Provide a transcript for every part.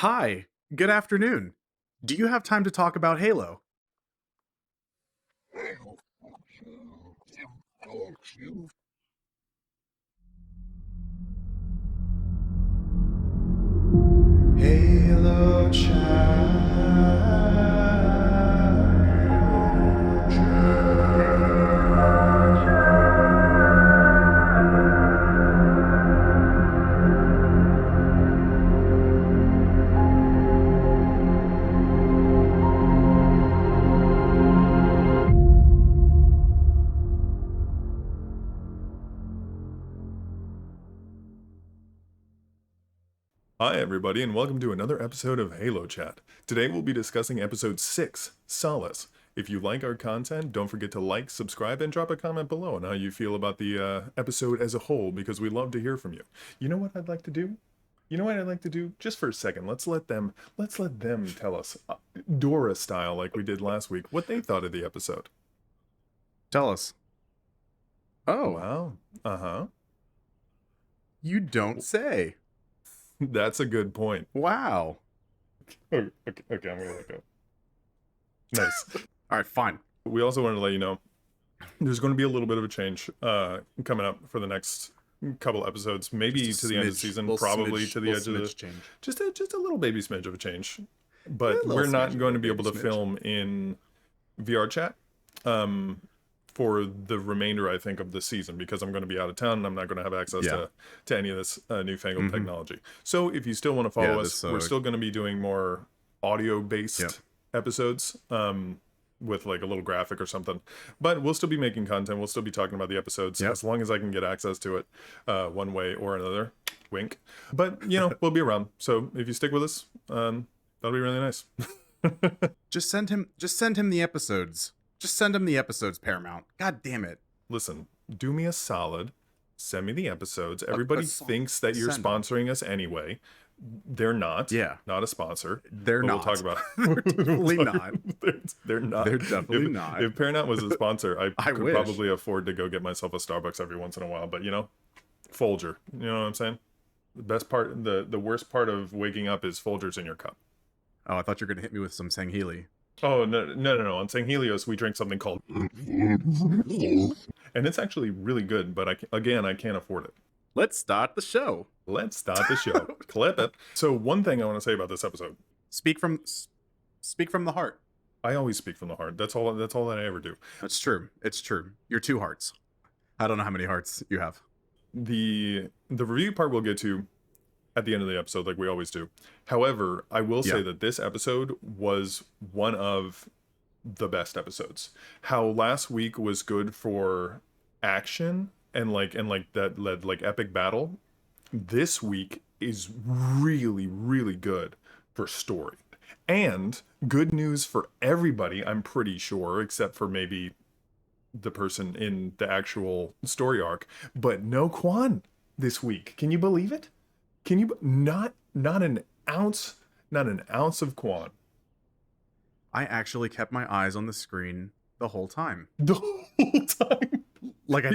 Hi, good afternoon. Do you have time to talk about Halo? Halo Chat. Hi, everybody, and welcome to another episode of Halo Chat. Today we'll be discussing episode 6, Solace. If you like our content, don't forget to like, subscribe, and drop a comment below on how you feel about the episode as a whole, because we love to hear from you. You know what I'd like to do? Just for a second, let's let them tell us, Dora style, like we did last week, what they thought of the episode. Tell us. Oh, Wow. Uh-huh. you don't say. That's a good point. Wow. Okay, I'm gonna let go. Nice. All right, fine. We also wanted to let you know there's going to be a little bit of a change coming up for the next couple episodes, maybe to the end of the season, probably to the edge of the change. just a little baby smidge of a change. But little we're smidge not of going a to be able to baby smidge. film in VR chat for the remainder, I think, of the season, because I'm going to be out of town and I'm not going to have access to any of this newfangled technology. So if you still want to follow us, we're still going to be doing more audio based episodes. With like a little graphic or something, but we'll still be making content. We'll still be talking about the episodes as long as I can get access to it one way or another. Wink. But we'll be around, so if you stick with us, that'll be really nice. Just send him the episodes. Just send him the episodes, Paramount. God damn it. Listen, do me a solid, send me the episodes. Everybody thinks that you're sponsoring us anyway. They're not. Not a sponsor. They're not. We'll talk about it. They're definitely not. They're not. They're definitely not. If Paramount was a sponsor, I could wish. probably afford to go get myself a Starbucks every once in a while. But Folger. You know what I'm saying? The best part, the worst part of waking up is Folgers in your cup. Oh, I thought you were gonna hit me with some Sangheili. Oh no! On St. Helios, we drink something called, and it's actually really good. But I can't afford it. Let's start the show. Clip it. So one thing I want to say about this episode. Speak from the heart. I always speak from the heart. That's all that I ever do. That's true. It's true. You're 2 hearts. I don't know how many hearts you have. The review part we'll get to at the end of the episode, like we always do. However, I will say that this episode was one of the best episodes. How last week was good for action and that led like epic battle. This week is really, really good for story. And good news for everybody, I'm pretty sure, except for maybe the person in the actual story arc, but no Quan this week. Can you believe it? Can you not an ounce of Quan. I actually kept my eyes on the screen the whole time. The whole time. Like I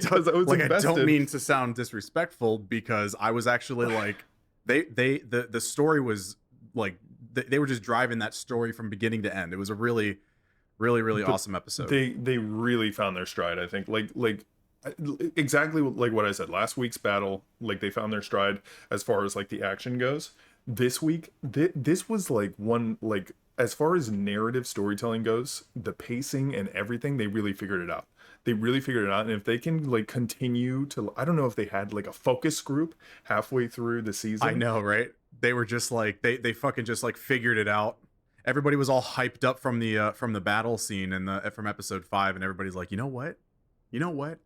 don't mean to sound disrespectful, because I was actually like, the story was like they were just driving that story from beginning to end. It was a really, really, really awesome episode. They really found their stride, I think. Like exactly like what I said. Last week's battle, like they found their stride as far as like the action goes. This week, this was like one, like as far as narrative storytelling goes, the pacing and everything, they really figured it out. And if they can like continue to, I don't know if they had like a focus group halfway through the season. I know, right? They were just like they fucking just like figured it out. Everybody was all hyped up from the battle scene and from episode 5, and everybody's like, you know what?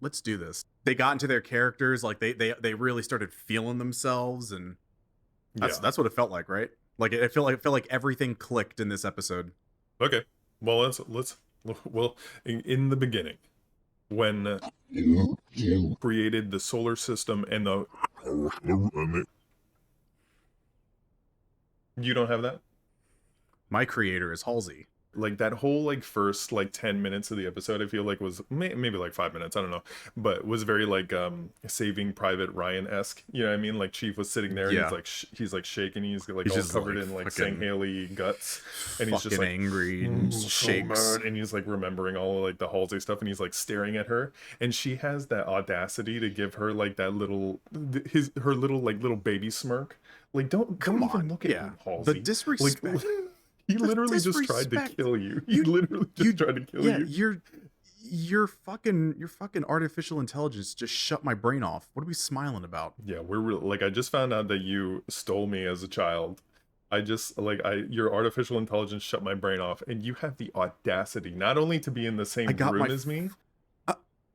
Let's do this. They got into their characters, like they really started feeling themselves, and that's what it felt like, right? Like it felt like everything clicked in this episode. Okay, well let's in the beginning, when created the solar system and the you don't have that? My creator is Halsey. like that whole like first like 10 minutes of the episode, I feel like was maybe like 5 minutes, I don't know, but was very like Saving Private Ryan-esque, you know what I mean? Like Chief was sitting there and Yeah. he's like shaking, he's like He's all just, covered like, in like fucking- Haley guts, and he's just Fucking like angry and so shakes. mad," and he's like remembering all of like the Halsey stuff, and he's like staring at her, and she has that audacity to give her like that little her little like little baby smirk. Like don't Come even on. look at Yeah. him, Halsey. The disrespect. Like, he literally just tried to disrespect. kill you. He literally just tried to kill Yeah, you. your fucking artificial intelligence just shut my brain off. What are we smiling about? Yeah, like I just found out that you stole me as a child. I just like your artificial intelligence shut my brain off, and you have the audacity not only to be in the same I got room my as me.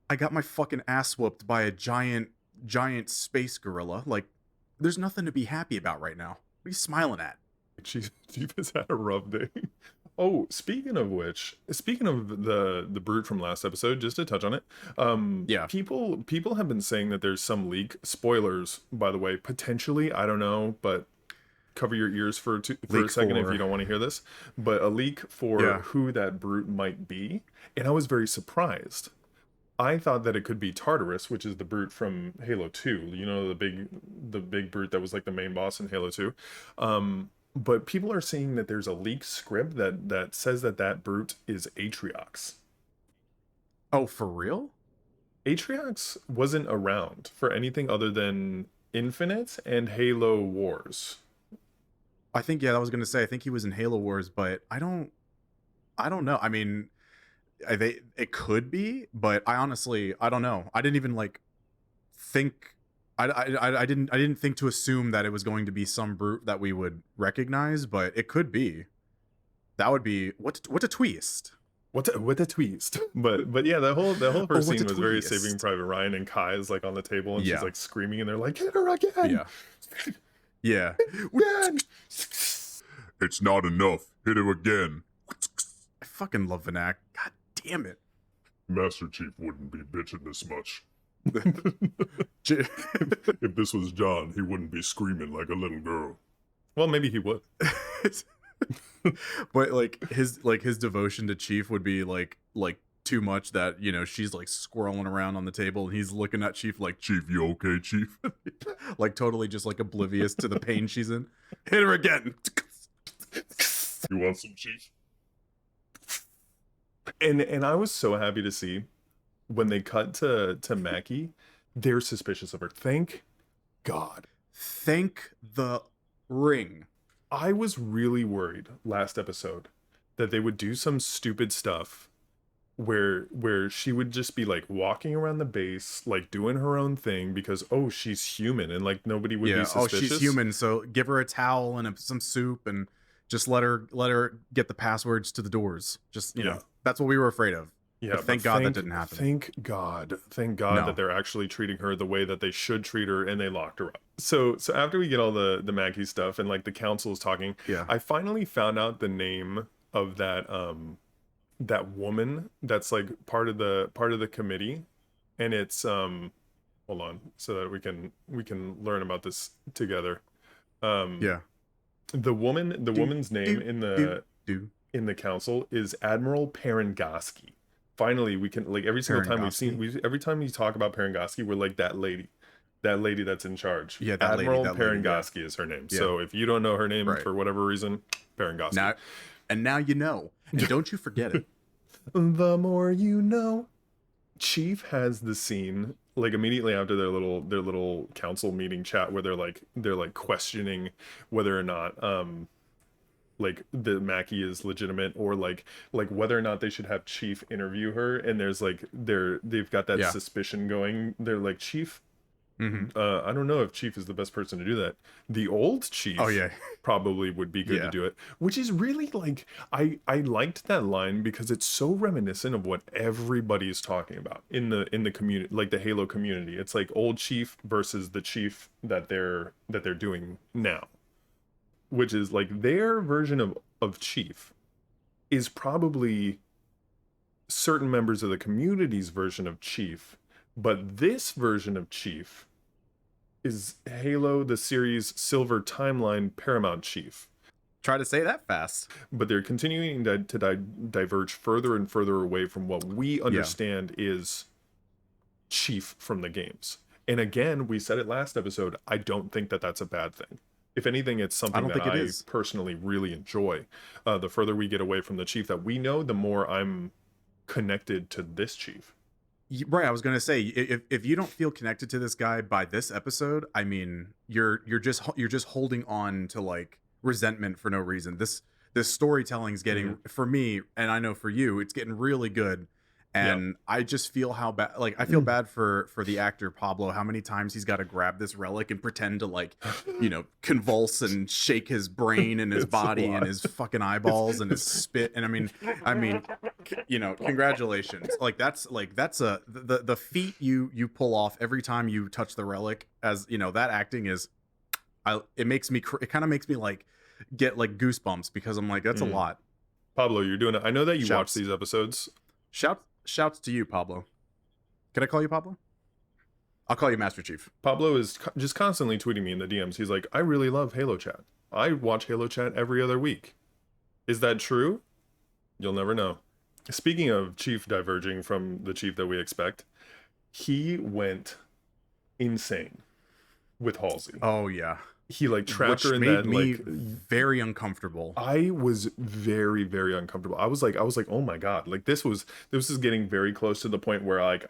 I got my fucking ass whooped by a giant space gorilla. Like, there's nothing to be happy about right now. What are you smiling at? Chief has had a rough day. Oh, speaking of which, speaking of the brute from last episode, just to touch on it, Yeah. people have been saying that there's some leak. Spoilers, by the way, potentially. I don't know, but cover your ears for a Leak second if for- you don't want to hear this. But a leak for Yeah. who that brute might be, and I was very surprised. I thought that it could be Tartarus, which is the brute from Halo 2. You know, the big brute that was like the main boss in Halo 2. But people are saying that there's a leaked script that says that brute is Atriox. Oh, for real? Atriox wasn't around for anything other than Infinite and Halo Wars. I think, yeah, I was gonna say I think he was in Halo Wars, but I don't know. I mean, it could be, but I honestly I don't know. I didn't even like think. I didn't think to assume that it was going to be some brute that we would recognize, but it could be. That would be what a twist. What a twist! But yeah, the whole first what a scene was very twist. Saving Private Ryan, and Kai is like on the table and Yeah. she's like screaming, and they're like, "Hit her again!" Yeah, yeah. Again! It's not enough. Hit him again. I fucking love Vinac. God damn it. Master Chief wouldn't be bitching this much. J- If this was John, he wouldn't be screaming like a little girl. Well, maybe he would. but like his devotion to Chief would be like too much that, you know, she's like squirreling around on the table and he's looking at Chief like, Chief, you okay, Chief? like totally just like oblivious to the pain she's in. Hit her again. You want some, Chief? And I was so happy to see when they cut to Mackie, they're suspicious of her. Thank God. Thank the ring. I was really last episode that they would do some stupid stuff where she would just be like walking around the base, like doing her own thing because she's human and like nobody would be Yeah. Oh, suspicious. she's human, so give her a towel and some soup and just let her get the passwords to the doors. Just, you Yeah. know, that's what we were afraid of. Yeah, But thank but God that didn't happen. Thank God No. that they're actually treating her the way that they should treat her, and they locked her up. So after we get all the Mackie stuff and like the council is talking, Yeah. I finally found out the name of that woman that's like part of the committee, and it's hold on so that we can learn about this together. Yeah. The woman's name in the council is Admiral Parangoski. Finally, we can, like, every single time every time we talk about Parangoski, we're like, that lady that's in charge. Yeah, that lady, Admiral that lady, Parangoski is her name. Yeah. So if you don't know her name Right. for whatever reason, Parangoski. Now you know. And don't you forget it. The more you know. Chief has the scene like immediately after their little council meeting chat where they're like questioning whether or not like the Mackie is legitimate, or like whether or not they should have Chief interview her, and there's like they've got that Yeah. suspicion going. They're like, Chief, Mhm. I don't know if Chief is the best person to do that. The old Chief Oh yeah. probably would be good Yeah. to do it, which is really like I liked that line because it's so reminiscent of what everybody's talking about in the community, like the Halo community. It's like old Chief versus the Chief that they're doing now, which is like their version of Chief is probably certain members of the community's version of Chief, but this version of Chief is Halo the series Silver Timeline Paramount Chief. Try to say that fast. But they're continuing to diverge further and further away from what we understand is Chief from the games. And again, we said it last episode, I don't think that that's a bad thing. If anything, it's something that I personally really enjoy. The further we get away from the Chief that we know, the more I'm connected to this Chief. Right, I was gonna say, if you don't feel connected to this guy by this episode, I mean, you're just holding on to like resentment for no reason. This storytelling is getting for me, and I know for you, it's getting really good. And I just feel how bad, like I feel bad for the actor Pablo, how many times he's got to grab this relic and pretend to like, convulse and shake his brain and his body and his fucking eyeballs and his spit. And I mean, congratulations. The feat you pull off every time you touch the relic, as that acting is, it kind of makes me like get like goosebumps, because I'm like, that's a lot. Pablo, you're doing it. I know that you watch these episodes. Shouts to you, Pablo. Can I call you Pablo? I'll call you Master Chief. Pablo is just constantly tweeting me in the DMs. He's like, I really love Halo Chat. I watch Halo Chat every other week. Is that true? You'll never know. Speaking of Chief diverging from the Chief that we expect, he went insane with Halsey. Oh, yeah. He like trapped her in made that me like very uncomfortable. I was very, very uncomfortable. I was like, oh my God, like this is getting very close to the point where like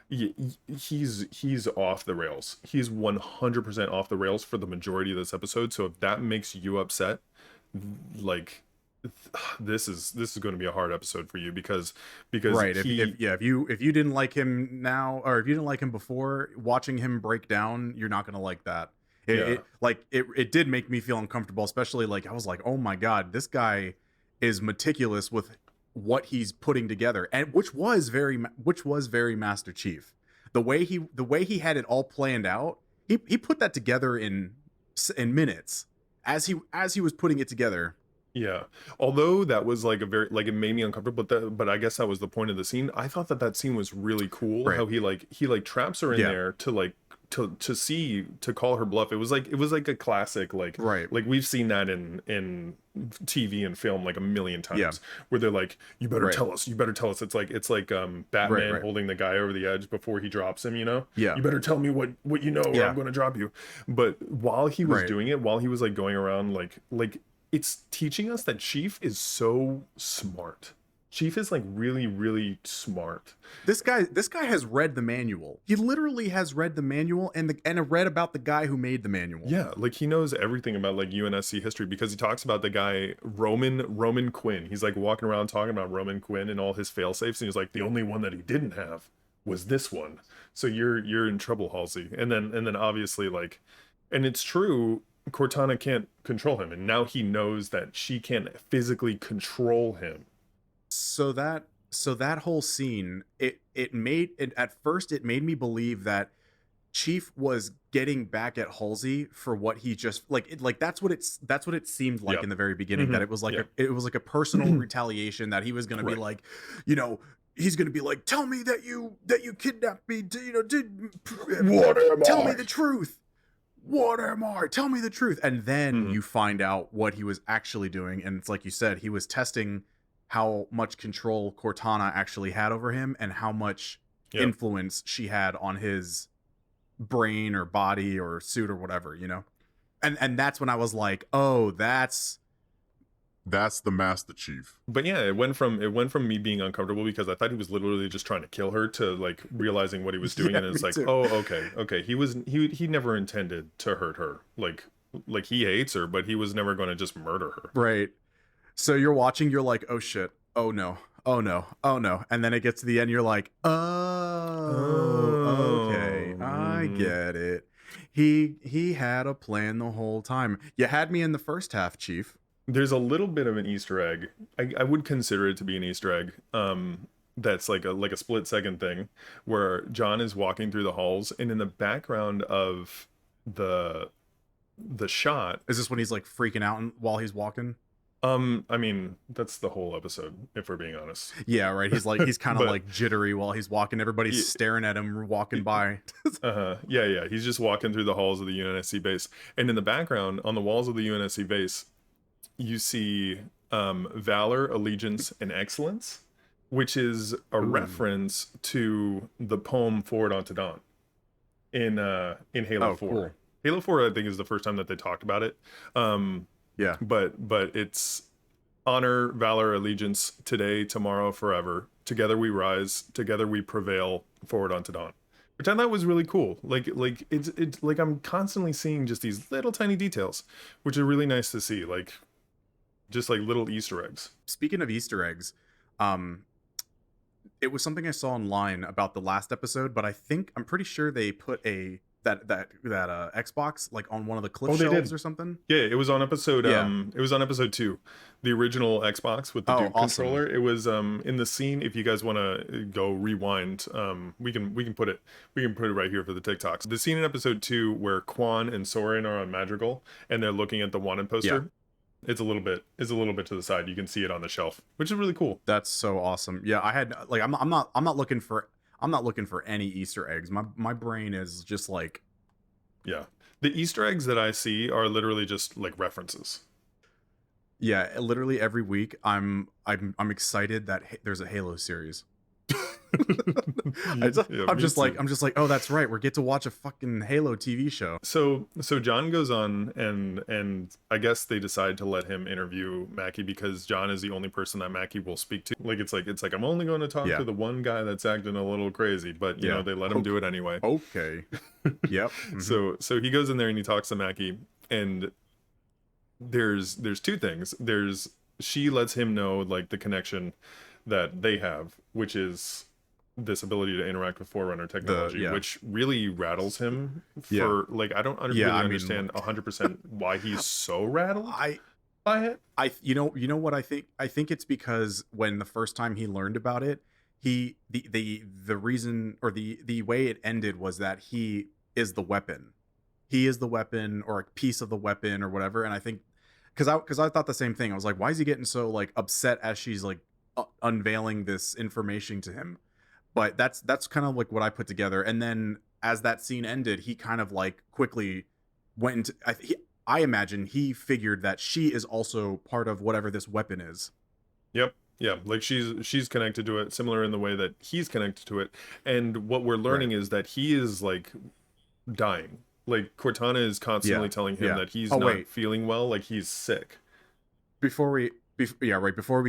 he's off the rails. He's 100% off the rails for the majority of this episode. So if that makes you upset, like this is going to be a hard episode for you because right. If you didn't like him now, or if you didn't like him before, watching him break down, you're not going to like that. It did make me feel uncomfortable, especially like I was like, oh my God, this guy is meticulous with what he's putting together, and which was very Master Chief. The way he had it all planned out, he put that together in minutes as he was putting it together. Yeah, although that was like it made me uncomfortable, but I guess that was the point of the scene. I thought that scene was really cool. Right. How he traps her in there to like to call her bluff. It was like a classic, like right, like we've seen that in TV and film like a million times, where they're like, you better tell us. It's like Batman holding the guy over the edge before he drops him, you better tell me what you know, or I'm going to drop you. But while he was doing it, while he was like going around like it's teaching us that Chief is so smart. Chief is like really, really smart. This guy has read the manual. He literally has read the manual and read about the guy who made the manual. Yeah, like he knows everything about like UNSC history, because he talks about the guy Roman Quinn. He's like walking around talking about Roman Quinn and all his fail safes, and he's like, the only one that he didn't have was this one. So you're in trouble, Halsey. And then obviously like, and it's true, Cortana can't control him, and now he knows that she can't physically control him. So that whole scene, it made me believe that Chief was getting back at Halsey for what he just that's what it seemed like in the very beginning, that it was like a personal retaliation, that he was going to be like, he's going to be like, tell me that you kidnapped me, tell me the truth. What am I? Tell me the truth. And then you find out what he was actually doing. And it's like you said, he was testing how much control Cortana actually had over him, and how much influence she had on his brain or body or suit or whatever, And that's when I was like, oh, that's the Master Chief. But yeah, it went from me being uncomfortable because I thought he was literally just trying to kill her, to like realizing what he was doing, and it's like, oh, okay, he never intended to hurt her. Like he hates her, but he was never going to just murder her. Right. So you're watching, you're like, oh shit, oh no, and then it gets to the end, you're like, oh, okay, I get it. He had a plan the whole time. You had me in the first half, Chief. There's a little bit of an Easter egg. I would consider it to be an Easter egg. That's like a split second thing, where John is walking through the halls, and in the background of the shot, is this when he's like freaking out while he's walking? I mean, that's the whole episode, if we're being honest. Yeah, right. He's kind of like jittery while he's walking. Everybody's staring at him walking by. Yeah. He's just walking through the halls of the UNSC base. And in the background, on the walls of the UNSC base, you see valor, allegiance, and excellence, which is a Ooh. reference to the poem Forward Unto Dawn in Halo Oh, 4. cool. Halo 4, I think, is the first time that they talked about it. Yeah. But it's honor, valor, allegiance, today, tomorrow, forever. Together we rise, together we prevail, forward unto dawn. Which I thought was really cool. Like it's like I'm constantly seeing just these little tiny details, which are really nice to see. Like just like little Easter eggs. Speaking of Easter eggs, um, it was something I saw online about the last episode, but I'm pretty sure they put that Xbox like on one of the cliff They shelves did. or something. Yeah, it was on episode Yeah. it was on episode 2. The original Xbox with the Oh, Duke awesome. controller. It was in the scene. If you guys want to go rewind, we can put it right here for the TikToks. The scene in episode 2 where Quan and Soren are on Madrigal and they're looking at the wanted poster. It's a little bit to the side. You can see it on the shelf, which is really cool. That's so awesome. Yeah, I had like I'm not looking for any Easter eggs. My brain is just like, Yeah. The Easter eggs that I see are literally just like references. yeah, literally every week I'm excited that there's a Halo series. I'm Yeah, me just too. like, oh, that's right, we get to watch a fucking Halo TV show. So John goes on and I guess they decide to let him interview Mackie because John is the only person that Mackie will speak to. Like it's like I'm only going to talk to the one guy that's acting a little crazy, but you know, they let him do it anyway. Okay. Yep. Mhm. So he goes in there and he talks to Mackie, and there's two things. She lets him know like the connection that they have, which is this ability to interact with Forerunner technology, which really rattles him for like I don't really understand 100% why he's so rattled by it. You know what I think? I think it's because when the first time he learned about it, the reason or the way it ended was that he is the weapon. He is the weapon or a piece of the weapon or whatever. And I think because I thought the same thing. I was like, why is he getting so like upset as she's like unveiling this information to him? But that's kind of like what I put together. And then as that scene ended, he kind of like quickly went into I imagine he figured that she is also part of whatever this weapon is. Yep. Yeah, like she's connected to it, similar in the way that he's connected to it. And what we're learning is that he is like dying. Like Cortana is constantly telling him that he's not feeling well, like he's sick. Before we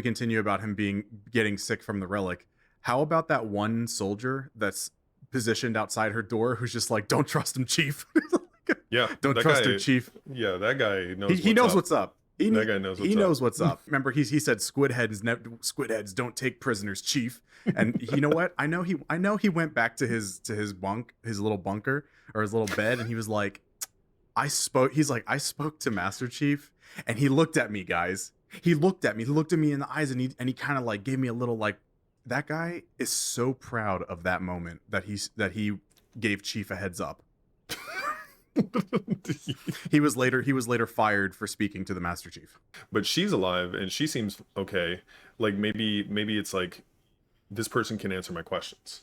continue about him getting sick from the relic, how about that one soldier that's positioned outside her door who's just like, don't trust him, Chief. Yeah, don't trust him, Chief. Yeah, that guy knows. He knows what's up. That guy knows what's up. He knows what's up. Remember, he said squid heads don't take prisoners, Chief. And you know what? I know he went back to his little bunker or his little bed, and he was like, I spoke to Master Chief, and he looked at me, guys. He looked at me in the eyes, and he kind of like gave me a little like, that guy is so proud of that moment that he gave Chief a heads up. He was later fired for speaking to the Master Chief. But she's alive and she seems okay. Like maybe it's like this person can answer my questions.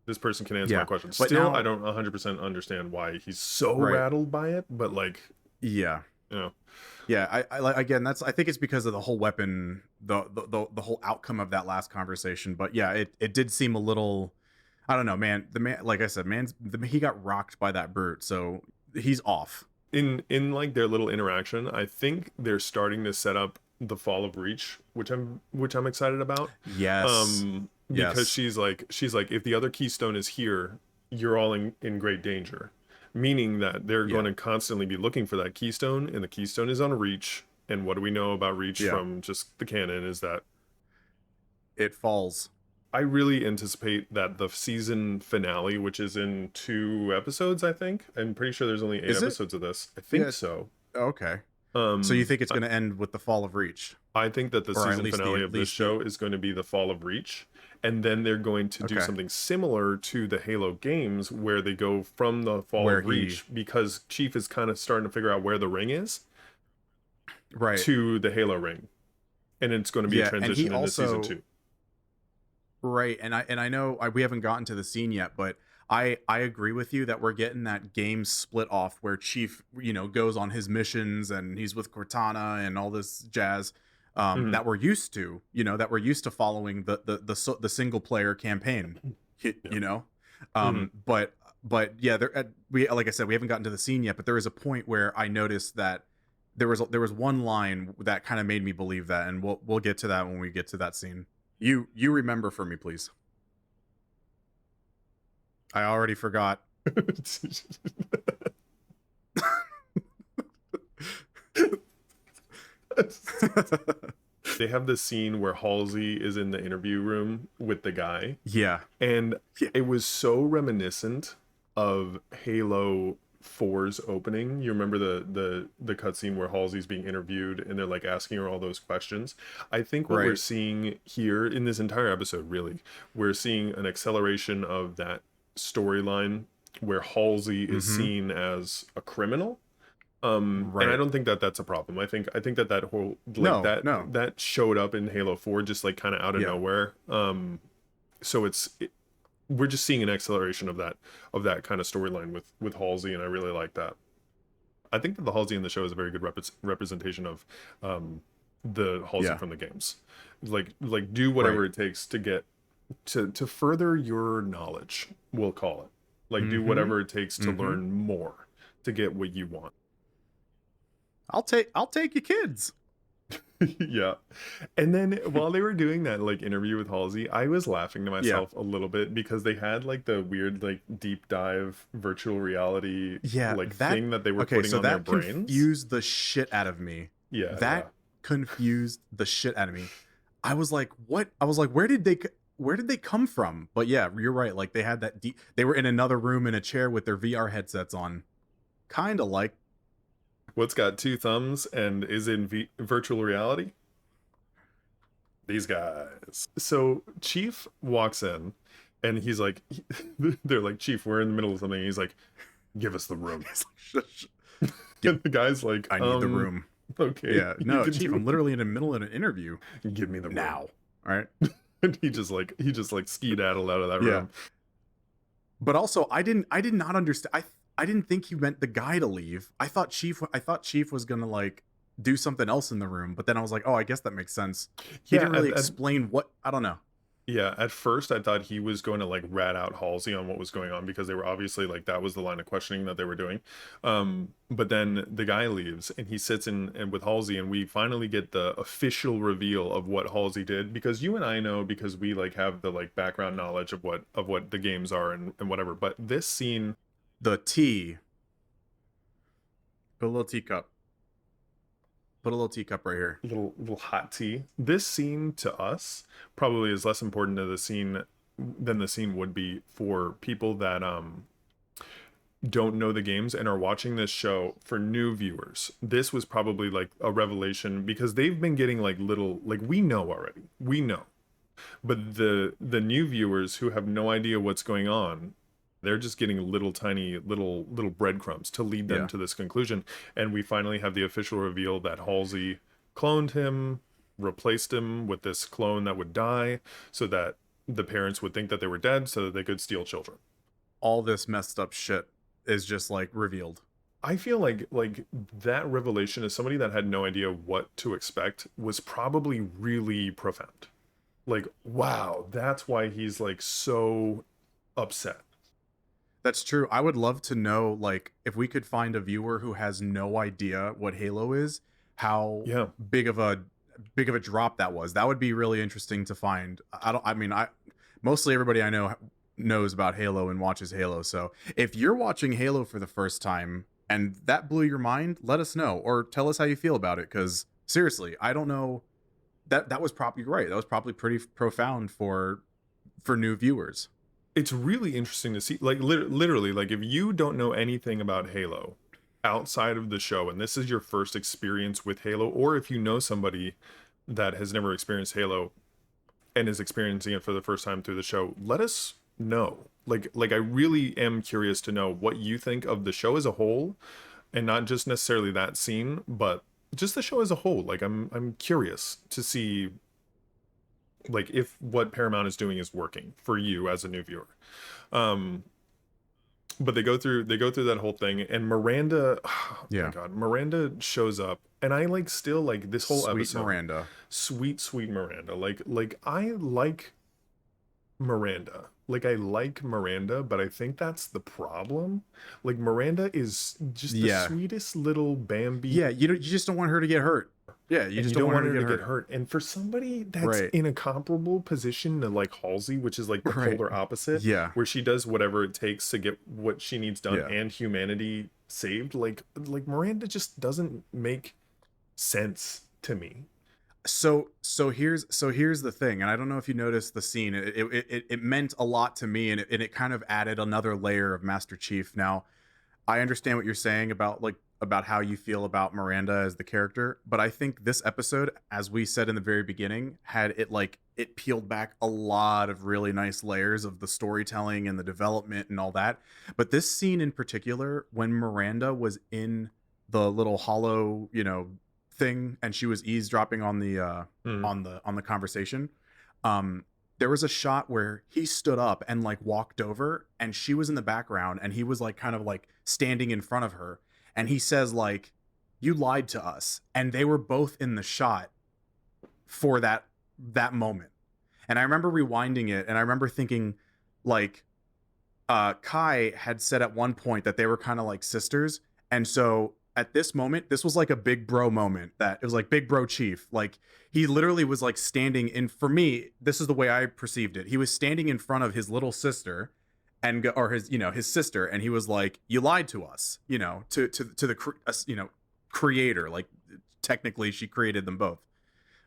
This person can answer my questions. But Still, now, I don't 100% understand why he's so rattled by it. But like, yeah, you know, yeah. I again, I think it's because of the whole weapon, the whole outcome of that last conversation. But yeah, it did seem a little. I don't know, man. The man, like I said, he got rocked by that brute, so he's off. In like their little interaction, I think they're starting to set up the fall of Reach, which I'm excited about. Yes. Because she's like, if the other keystone is here, you're all in great danger. Meaning that they're going to constantly be looking for that keystone, and the keystone is on Reach. And what do we know about Reach from just the canon is that it falls. I really anticipate that the season finale, which is in 2 episodes, I think. I'm pretty sure there's only 8 episodes of this. I think so. Okay. So you think it's going to end with the fall of Reach? I think that the season finale of this show is going to be the fall of Reach. And then they're going to do something similar to the Halo games where they go from the fall of Reach because Chief is kind of starting to figure out where the ring is. Right. To the Halo ring. And it's going to be a transition into season 2. Right, and I know we haven't gotten to the scene yet, but I agree with you that we're getting that game split off where Chief, goes on his missions and he's with Cortana and all this jazz, Mhm. that we're used to, that we're used to following the single player campaign, Yeah. you know. Mhm. But yeah, we, like I said, we haven't gotten to the scene yet, but there is a point where I noticed that there was one line that kind of made me believe that, and we'll get to that when we get to that scene. You remember for me, please. I already forgot. They have this scene where Halsey is in the interview room with the guy, Yeah. and Yeah. it was so reminiscent of Halo 4's opening. You remember the cutscene where Halsey's being interviewed and they're like asking her all those questions. I think what we're Right. seeing here in this entire episode, really, we're seeing an acceleration of that storyline where Halsey is Mm-hmm. seen as a criminal. And I Right. don't think that that's a problem. I think that whole like No, that no. that showed up in Halo 4 just like kind of out of Yeah. nowhere. So we're just seeing an acceleration of that kind of storyline with Halsey, and I really like that. I think that the Halsey in the show is a very good representation of the Halsey Yeah. from the games. Like do Right. whatever it takes to get to further your knowledge, we'll call it. Like do Mm-hmm. whatever it takes to Mm-hmm. learn more to get what you want. I'll take your kids. Yeah. And then while they were doing that like interview with Halsey, I was laughing to Yeah. myself a little bit because they had like the weird like deep dive virtual reality Yeah. like That thing that they were okay, putting so on their that brains. confused the shit out of me. Yeah, That confused the shit out of me. I was like, what? I was like, where did they come from? But yeah, you're right. Like they had that they were in another room in a chair with their VR headsets on. Kind of like What's got two thumbs and is in virtual reality? These guys. So Chief walks in and he's like, they're like, Chief, we're in the middle of something. He's like, give us the room. it's like, And the guy's like, I need the room. Okay. Yeah. you No, can Chief, do I'm it. literally in the middle of an interview Give me the room. now. All right. And he just like skedaddled out of that Yeah. room. But also, I did not understand. I didn't think he meant the guy to leave. I thought Chief was gonna like do something else in the room. But then I was like, oh, I guess that makes sense. He Yeah, didn't really at- explain what. I don't know. Yeah, at first I thought he was going to like rat out Halsey on what was going on because they were obviously like that was the line of questioning that they were doing. But then the guy leaves and he sits in and with Halsey and we finally get the official reveal of what Halsey did because you and I know because we like have the like background knowledge of what the games are and whatever. But this scene, The tea. Put a little teacup. Put a little teacup right here. little hot tea. This scene to us probably is less important to the scene than the scene would be for people that don't know the games and are watching this show for new viewers. This was probably like a revelation because they've been getting like little like we know already. We know. But the new viewers who have no idea what's going on, they're just getting little tiny little breadcrumbs to lead them Yeah. to this conclusion. And we finally have the official reveal that Halsey cloned him, replaced him with this clone that would die so that the parents would think that they were dead so that they could steal children. All this messed up shit is just like revealed. I feel like that revelation as somebody that had no idea what to expect was probably really profound. Like, wow, that's why he's like so upset. That's true. I would love to know, like, if we could find a viewer who has no idea what Halo is, how Yeah. big of a drop that was. That would be really interesting to find. I mostly everybody I know knows about Halo and watches Halo. So if you're watching Halo for the first time and that blew your mind, let us know or tell us how you feel about it. Because seriously, I don't know. That was probably right. That was probably pretty profound for new viewers. It's really interesting to see like literally like if you don't know anything about Halo outside of the show and this is your first experience with Halo, or if you know somebody that has never experienced Halo and is experiencing it for the first time through the show, let us know. Like I really am curious to know what you think of the show as a whole and not just necessarily that scene, but just the show as a whole. Like I'm curious to see like if what Paramount is doing is working for you as a new viewer. But they go through that whole thing, and Miranda, oh my Yeah. god, Miranda shows up, and I like still like this whole Sweet episode. Miranda. Sweet Miranda. Like I like Miranda. Like I like Miranda, but I think that's the problem. Like Miranda is just the Yeah. sweetest little Bambi. Yeah, you just don't want her to get hurt. Yeah, you And just you don't want her her to get hurt. And for somebody that's Right. in a comparable position to like Halsey, which is like the Right. polar opposite, Yeah. where she does whatever it takes to get what she needs done Yeah. and humanity saved, like Miranda just doesn't make sense to me. So here's the thing, and I don't know if you noticed the scene. It meant a lot to me, and it kind of added another layer of Master Chief. Now, I understand what you're saying about how you feel about Miranda as the character, but I think this episode, as we said in the very beginning, had it peeled back a lot of really nice layers of the storytelling and the development and all that. But this scene in particular, when Miranda was in the little hollow, thing, and she was eavesdropping on the on the conversation, there was a shot where he stood up and like walked over, and she was in the background, and he was like kind of like standing in front of her, and he says like, "You lied to us," and they were both in the shot for that moment. And I remember rewinding it, and I remember thinking like, Kai had said at one point that they were kind of like sisters, and so at this moment, this was like a big bro moment. That it was like big bro Chief. Like he literally was like standing in. For me, this is the way I perceived it. He was standing in front of his little sister, or his sister, and he was like, "You lied to us," to the creator. Like technically, she created them both,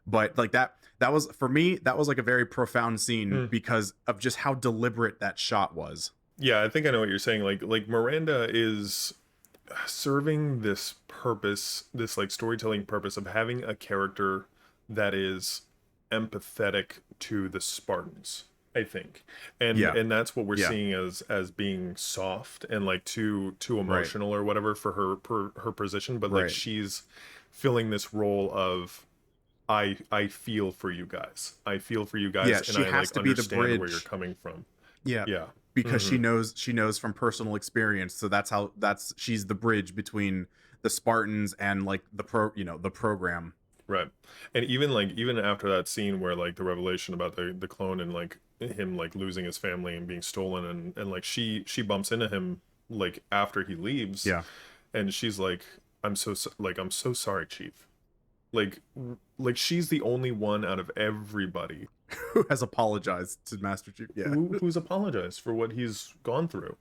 but like that was, for me, that was like a very profound scene because of just how deliberate that shot was. Yeah, I think I know what you're saying. Like Miranda is serving this purpose, this like storytelling purpose of having a character that is empathetic to the Spartans, I think. And that's what we're seeing as being soft and like too emotional or whatever for her position, but like she's filling this role of I feel for you guys. I feel for you guys, Yeah, and she I has like to be the understand where bridge. you're coming from. Yeah. Yeah. Because she knows from personal experience. So she's the bridge between the Spartans and like the program. Right. And even after that scene where like the revelation about the clone and like him like losing his family and being stolen, and like she bumps into him like after he leaves. Yeah. And she's like, I'm so sorry, Chief. Like she's the only one out of everybody Who has apologized to Master Chief. Yeah. who's apologized for what he's gone through.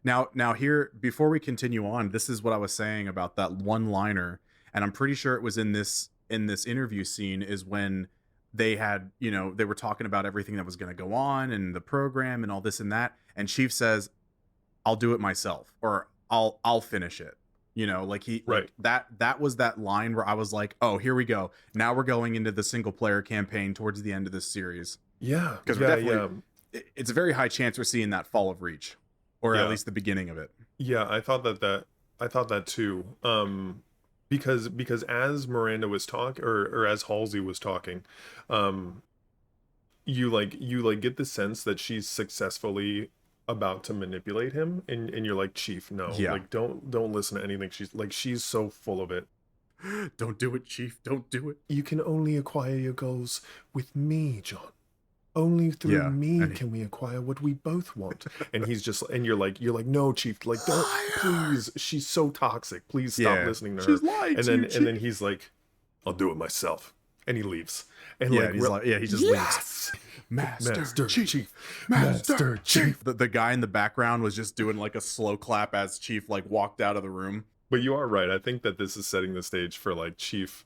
Now here, before we continue on, this is what I was saying about that one liner, and I'm pretty sure it was in this interview scene, is when they had, they were talking about everything that was going to go on and the program and all this and that, and Chief says, "I'll do it myself," or I'll finish it. Like he, Right. like that was that line where I was like, "Oh, here we go. Now we're going into the single player campaign towards the end of this series." Yeah. Because it's a very high chance we're seeing that Fall of Reach, or at least the beginning of it. Yeah, I thought that too. Because as Miranda was talking, or as Halsey was talking, you get the sense that she's successfully about to manipulate him, and you're like, Chief, no, like don't listen to anything she's so full of it. Don't do it, Chief. Don't do it. You can only acquire your goals with me, John. Only through me can we acquire what we both want. And he's just, and you're like, no, Chief, like, don't, please. She's so toxic. Please stop listening to her. She's lying and to then you, and then he's like, I'll do it myself. And he leaves. And Yeah, like, he's like, he just leaves. Master Chief. Master Chief. The guy in the background was just doing like a slow clap as Chief like walked out of the room. But you are right. I think that this is setting the stage for like Chief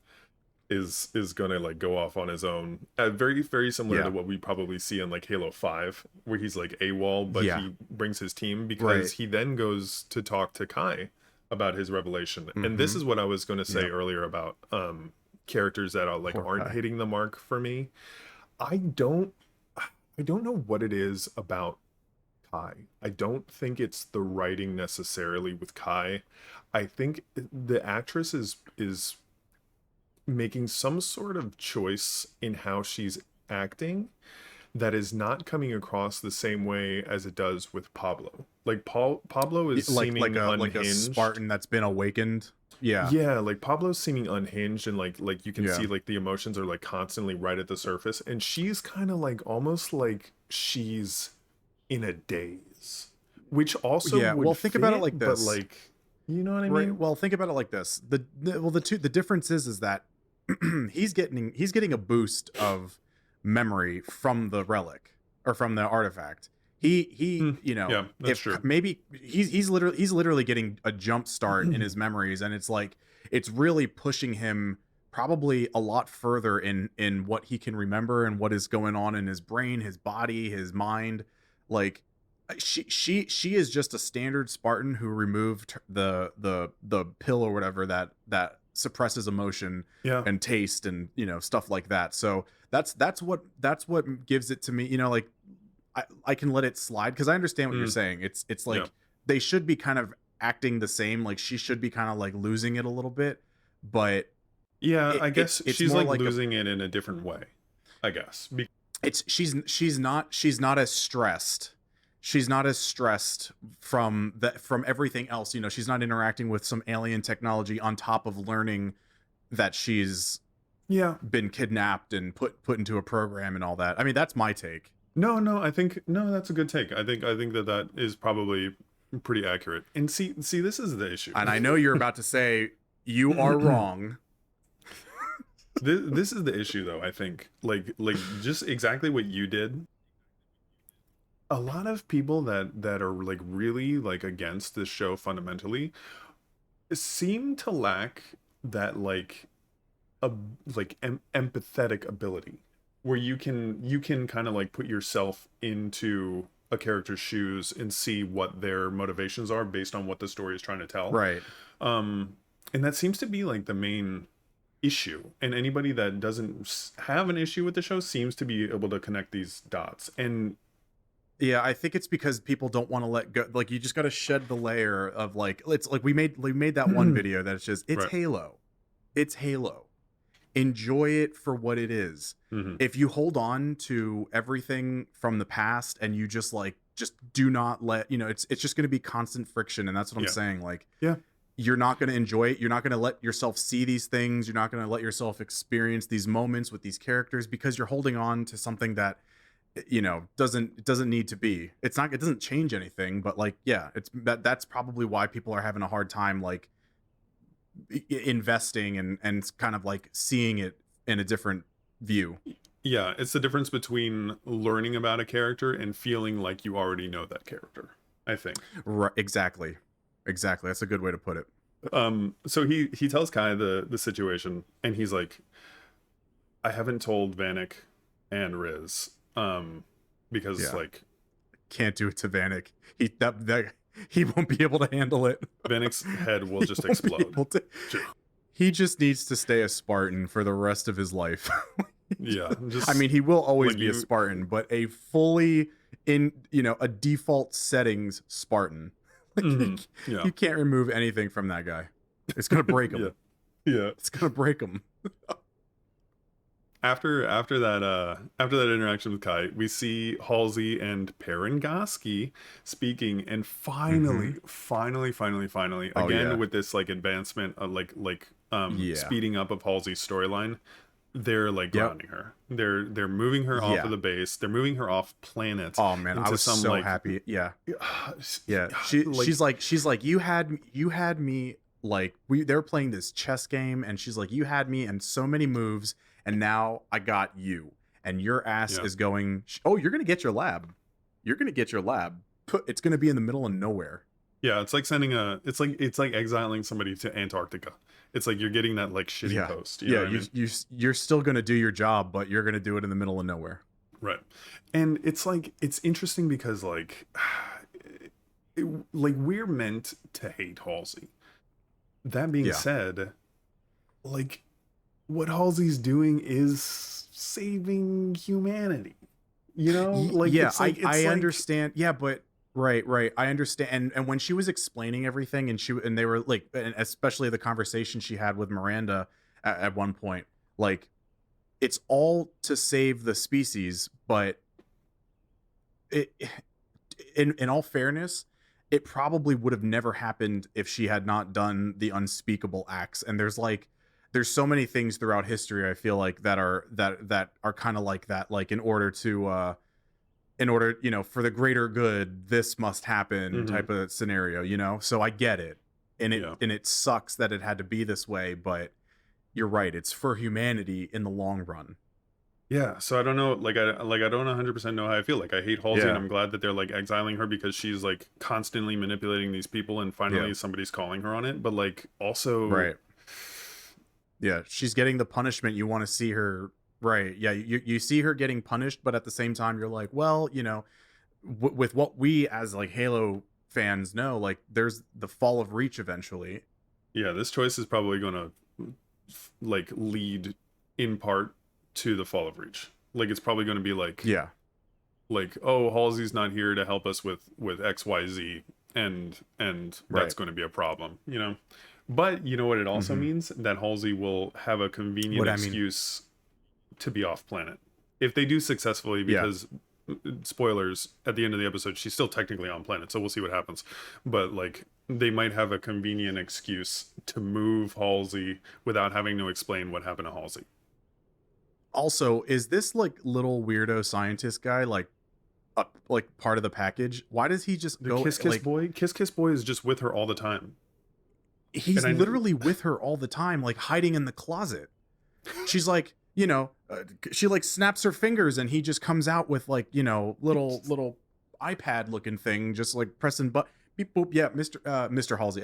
is gonna like go off on his own, very very similar to what we probably see in like Halo 5, where he's like AWOL, but he brings his team, because he then goes to talk to Kai about his revelation. And this is what I was going to say earlier about characters that are like aren't hitting the mark for me. I don't know what it is about Kai. I don't think it's the writing necessarily with Kai. I think the actress is making some sort of choice in how she's acting that is not coming across the same way as it does with Pablo. Like Pablo is seeming like a unhinged. Spartan that's been awakened. Yeah. Yeah, like Pablo's seeming unhinged, and like you can Yeah. see like the emotions are like constantly right at the surface, and she's kind of like almost like she's in a daze, which also Yeah, would well, think about it fit, like but this. like, you know what I Right. mean? Well, think about it like this. The difference is that he's getting a boost of memory from the relic or from the artifact. He you know, Yeah, that's if true. maybe he's literally getting a jump start in his memories, and it's like it's really pushing him probably a lot further in what he can remember and what is going on in his brain, his body, his mind. Like she is just a standard Spartan who removed the pill or whatever that suppresses emotion Yeah. and taste and, you know, stuff like that. So that's what gives it to me, you know, like I can let it slide because I understand what you're saying. It's like Yeah. they should be kind of acting the same, like she should be kind of like losing it a little bit, but Yeah, I guess it's she's more like like losing it in a different way, I guess. it's she's not as stressed. She's not as stressed from everything else. You know, she's not interacting with some alien technology on top of learning that she's Yeah. been kidnapped and put into a program and all that. I mean, that's my take. No, I think no, that's a good take. I think that is probably pretty accurate. And see, this is the issue. And I know you're about to say you are wrong. This is the issue, though. I think like just exactly what you did. A lot of people that are like really like against this show fundamentally seem to lack that like a empathetic ability where you can kind of like put yourself into a character's shoes and see what their motivations are based on what the story is trying to tell. Right. And that seems to be like the main issue, and anybody that doesn't have an issue with the show seems to be able to connect these dots. And yeah, I think it's because people don't want to let go. Like, you just got to shed the layer of like, it's like we made that one video that's just it's Right. Halo. It's Halo. Enjoy it for what it is. Mhm. If you hold on to everything from the past and you just do not let, you know, it's just going to be constant friction. And that's what I'm Yeah. saying. Like, Yeah. you're not going to enjoy it. You're not going to let yourself see these things. You're not going to let yourself experience these moments with these characters because you're holding on to something that, you know, doesn't need to be. It doesn't change anything, but like, yeah, that's probably why people are having a hard time like investing and kind of like seeing it in a different view. Yeah, it's the difference between learning about a character and feeling like you already know that character, I think. Right, exactly. That's a good way to put it. So he tells Kai the situation, and he's like, I haven't told Vanek and Riz because Yeah. like Can't do it to Vanek. He won't be able to handle it. Vanek's head will He just won't be explode. able to- He just needs to stay a Spartan for the rest of his life. Yeah, just I mean, he will always like be a Spartan, but a fully a default settings Spartan. Like, Mhm. Yeah. you can't remove anything from that guy. It's gonna break him. Yeah. It's gonna break him. After that interaction with Kai, we see Halsey and Parangoski speaking, and finally, Oh, again yeah. with this like advancement of Yeah. speeding up of Halsey's storyline, they're like Yep. grounding her. They're moving her off Yeah. of the base. They're moving her off planet. Oh man, I into was some, so like- happy. Yeah. Yeah, She's like you had me like they were playing this chess game and she's like you had me and so many moves and now I got you and your ass Yeah. is going you're going to get your lab. You're going to get your lab. It's going to be in the middle of nowhere. Yeah, it's like sending it's like exiling somebody to Antarctica. It's like you're getting that like shitty Yeah. post. You know what I mean? You're still going to do your job, but you're going to do it in the middle of nowhere. Right. And it's like it's interesting because like like we're meant to hate Halsey. That being Yeah. said, like what Halsey's doing is saving humanity. You know? Like yeah, it's like, it's I like, understand. Yeah, but right. I understand. And when she was explaining everything and they were like, and especially the conversation she had with Miranda at one point, like it's all to save the species, but in all fairness, it probably would have never happened if she had not done the unspeakable acts. And there's so many things throughout history, I feel like, that are kind of like that, like in order, for the greater good, this must happen type of scenario, so I get it. And it sucks that it had to be this way, but you're right, it's for humanity in the long run. Yeah, so I don't know, I don't 100% know how I feel. Like, I hate Halsey, and Yeah. I'm glad that they're like exiling her because she's like constantly manipulating these people, and finally Yeah. somebody's calling her on it. But like, also, Right. Yeah, she's getting the punishment you want to see her. Right. Yeah, you see her getting punished, but at the same time you're like, well, with what we as like Halo fans know, like there's the fall of Reach eventually. yeah, this choice is probably going to like lead in part to the fall of Reach. Like, it's probably going to be Yeah. like, oh, Halsey's not here to help us with XYZ, and that's Right. going to be a problem, you know. But you know what it also means? That Halsey will have a convenient What I mean- excuse to be off planet if they do successfully, Yeah. because spoilers, at the end of the episode she's still technically on planet, so we'll see what happens. But like, they might have a convenient excuse to move Halsey without having to explain what happened to Halsey. Also, is this like little weirdo scientist guy like part of the package? Why does he just The go Kiss like Boy, Kiss Boy is just with her all the time. he's and I- literally with her all the time, like hiding in the closet. She's like, she like snaps her fingers and he just comes out with like, little iPad looking thing, just like pressing beep boop. Yeah, Mr. Halsey,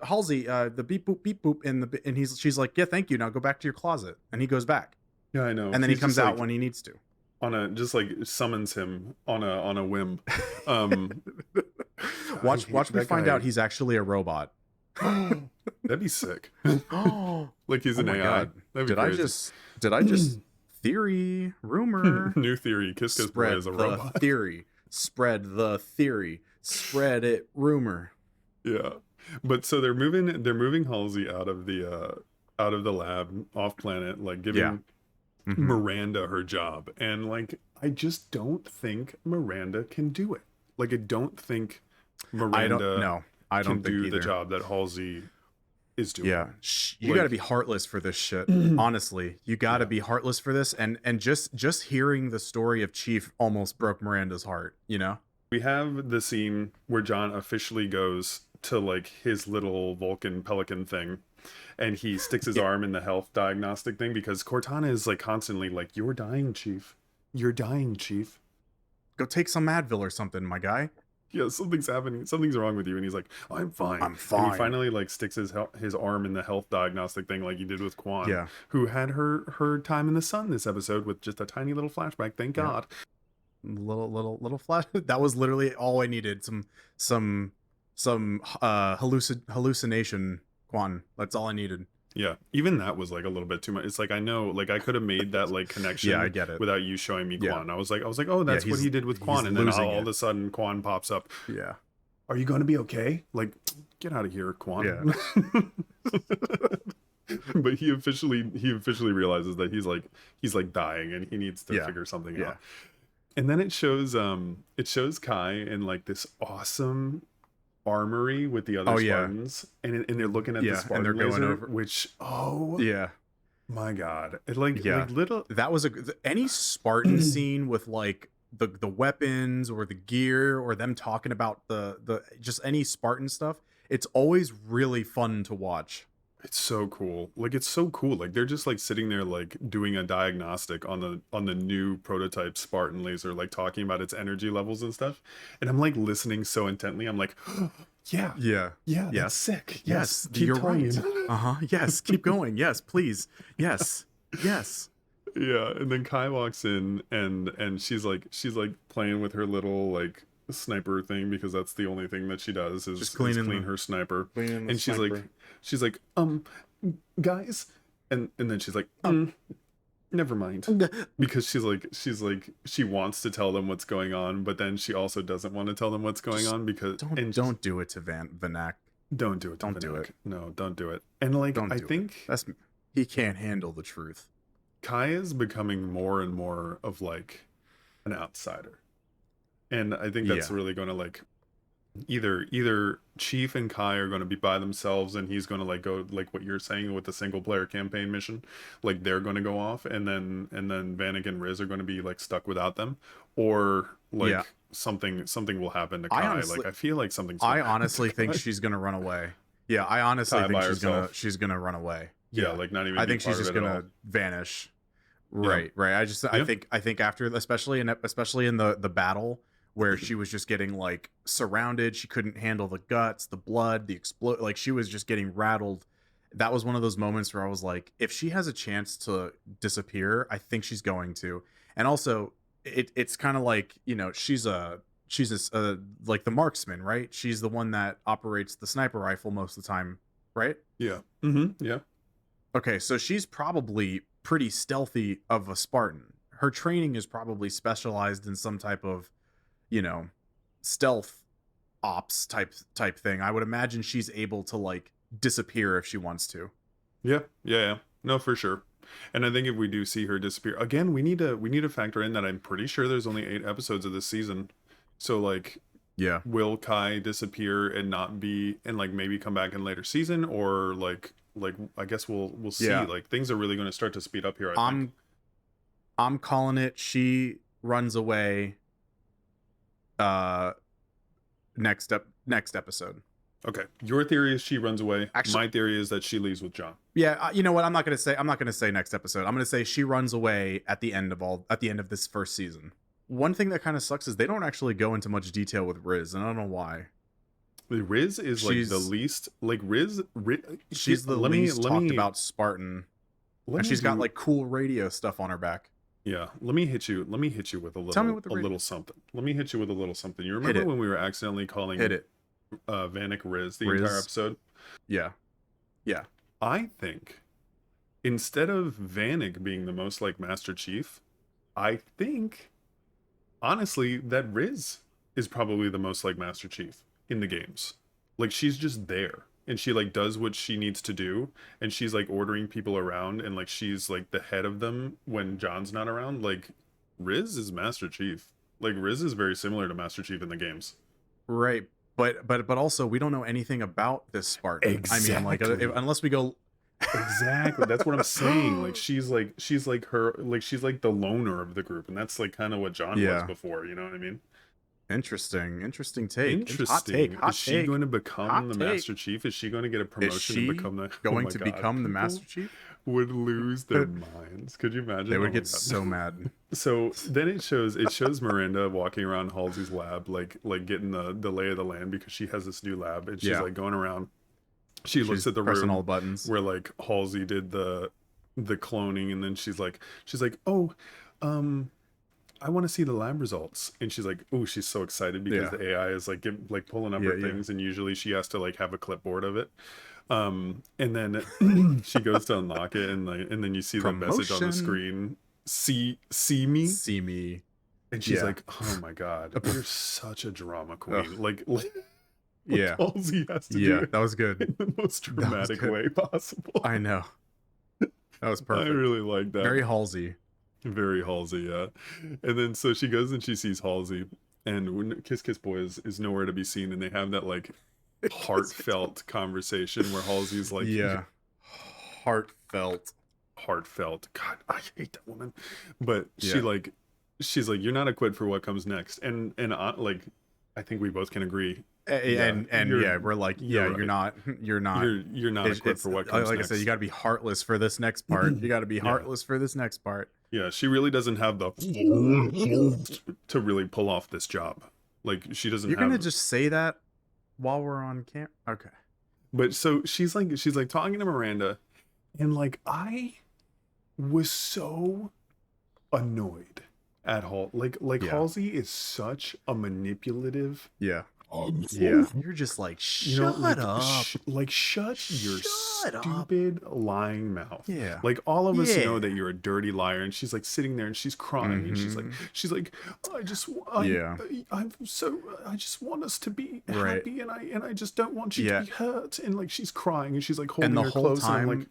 Halsey, the beep boop, and she's like, yeah, thank you. Now go back to your closet, and he goes back, Yeah, I know. and then he He's comes just, out like, when he needs to. on a, just like summons him on a whim. Watch hate me that find guy. out he's actually a robot. That'd be sick. Oh Like, he's an my AI. God. That'd be Did I just theory rumor New theory: Kiss Boy spread is a the robot. theory, spread the theory, spread it rumor. Yeah, but so they're moving Halsey out of the lab off planet, like giving Yeah. Mhm. Miranda her job, and like, I just don't think Miranda can do it. Like, I don't think Miranda I can don't think do either. the job that Halsey is doing. Yeah, you Like- got to be heartless for this shit. Honestly, you got to be heartless for this, and just hearing the story of Chief almost broke Miranda's heart. We have the scene where John officially goes to like his little Vulcan pelican thing, and he sticks his arm in the health diagnostic thing, because Cortana is like constantly like, "You're dying, Chief. You're dying, Chief. Go take some Advil or something, my guy. Yeah, something's happening. Something's wrong with you." And he's like, "I'm fine. I'm And fine. he finally like sticks his arm in the health diagnostic thing, like he did with Quan, Yeah. who had her time in the sun this episode with just a tiny little flashback. Thank Yeah. God. Little flash. That was literally all I needed. Some hallucination, Quan. That's all I needed. Yeah, even that was like a little bit too much. It's like, I know, like, I could have made that like connection. Yeah, I get it. Without you showing me Yeah. Quan. I was like, oh, that's what he's- he did with he's Quan, and then losing all it. of a sudden Quan pops up. Yeah. Are you going to be okay? Like, get out of here, Quan. Yeah. But he officially realizes that he's like dying, and he needs to Yeah. figure something Yeah. out. And then it shows Kai in like this awesome armory with the other Oh, yeah. Spartans, and they're looking at Yeah, the and Spartan they're going laser, over- which Yeah. my God, it like Yeah. like little. That was any Spartan scene with like the weapons or the gear or them talking about the just any Spartan stuff. It's always really fun to watch. It's so cool. Like, it's so cool. Like, they're just like sitting there like doing a diagnostic on the new prototype Spartan laser, like talking about its energy levels and stuff. And I'm like listening so intently. I'm like, yeah, Yeah. that's Yes. sick. Yes, keep you're telling right. him. Yes, keep going. Yes, please. Yes. Yes. Yeah, and then Kai walks in, and she's like playing with her little like sniper thing, because that's the only thing that she does is Just clean cleaning the- her sniper. Cleaning the And she's sniper. like, guys, and then she's like, never mind, because she's like she wants to tell them what's going on, but then she also doesn't want to tell them what's going on, because Don't do it to Vanak. don't do it. Don't do Vivek. it. No, don't do it. And like, Don't I do it. think He can't handle the truth. Kai is becoming more and more of like an outsider. And I think that's Yeah. really going to like either Chief and Kai are going to be by themselves, and he's going to like go like what you're saying with the single player campaign mission, like they're going to go off, and then Vanek and Riz are going to be like stuck without them, or like Yeah. something will happen to I Kai. honestly- Like I feel like something's I gonna happen to honestly think Kai. she's gonna run away. Yeah, I honestly Kai think by she's herself. gonna run away. Yeah, like not even I be think she's part of just it at gonna all. vanish. Yeah. Right. I Yeah. think after, especially in the battle where she was just getting like surrounded, she couldn't handle the guts, the blood, the explode. Like she was just getting rattled. That was one of those moments where I was like, if she has a chance to disappear, I think she's going to. And also, it's kind of like, you know, she's like the marksman, right? She's the one that operates the sniper rifle most of the time, right? Yeah. Yeah. Okay, so she's probably pretty stealthy of a Spartan. Her training is probably specialized in some type of, you know, stealth ops type thing. I would imagine she's able to like disappear if she wants to. Yeah. No, for sure. And I think if we do see her disappear again, we need to factor in that I'm pretty sure there's only 8 episodes of this season. So like, Yeah. will Kai disappear and not be, and like maybe come back in later season, or like I guess we'll see. Yeah. Like things are really going to start to speed up here. I think. I'm calling it. She runs away next episode. Okay, your theory is she runs away. Actually- My theory is that she leaves with John. Yeah, you know what? I'm not gonna say next episode. I'm gonna say she runs away at the end of this first season. One thing that kind of sucks is they don't actually go into much detail with Riz, and I don't know why. Riz is like the She's- least like Riz. She's the least talked about Spartan, and she's got like cool radio stuff on her back. Yeah, let me hit you with a little Tell me what the little something. Let me hit you with a little something. You Hit remember it. when we were accidentally calling Hit it. Vanek Riz the Riz. entire episode? Yeah. I think instead of Vanek being the most like Master Chief, I think honestly that Riz is probably the most like Master Chief in the games. Like she's just there and she like does what she needs to do, and she's like ordering people around, and like she's like the head of them when John's not around. Like Riz is Master Chief. Like Riz is very similar to Master Chief in the games. Right. But also we don't know anything about this Spartan. I mean, like Exactly. unless we go. Exactly, that's what I'm saying. Like she's like she's like the loner of the group, and that's like kind of what John was Yeah. before. You know what I mean? Interesting take. Interesting. Hot take. Is she going to become Hot the take. Master Chief? Is she going to get a promotion she and become the Going oh my to God, become the people Master Chief? Would lose their minds. Could you imagine? They Oh would my get God. so mad. So then it shows Miranda walking around Halsey's lab, like getting the lay of the land, because she has this new lab, and she's Yeah. like going around. She looks She's at the pressing room all the buttons. where like Halsey did the cloning, and then she's like, oh, I want to see the lab results, and she's like, oh, she's so excited because Yeah. the AI is like pulling up her Yeah. things, and usually she has to like have a clipboard of it. And then she goes to unlock it, and then you see the message on the Promotion. screen, see me, See me. and she's Yeah. like, oh my God, you're such a drama queen. Like Yeah. Halsey has to do Yeah, it that was good. in the most was dramatic good. way possible. I know. That was I perfect. really like that. Very Halsey. Very Halsey, yeah. And then so she goes and she sees Halsey, and when Kiss Kiss Boy is nowhere to be seen, and they have that like heartfelt conversation where Halsey's like, Yeah. Heartfelt. heartfelt. God, I hate that woman. But Yeah. she's like, you're not equipped for what comes next, and like, I think we both can agree. And you're- yeah, we're like, you're yeah, right. you're not. You're not equipped for what comes like next. I said, you got to be heartless for this next part. You got to be heartless for this next part. Yeah, she really doesn't have the to really pull off this job. Like she doesn't. You're have... gonna just say that while we're on camp? Okay. But so she's like talking to Miranda, and like I was so annoyed at Like Yeah. Halsey is such a manipulative. Yeah. Yeah. You're just like, You know, shut up. shut your Shut up. stupid lying mouth. Yeah. Like all of us Yeah. know that you're a dirty liar, and she's like sitting there and she's crying, and she's like, Yeah. I just want us to be Right. happy, and I just don't want you Yeah. to be hurt, and like she's crying, and she's like holding And the her whole close, time, and I'm like,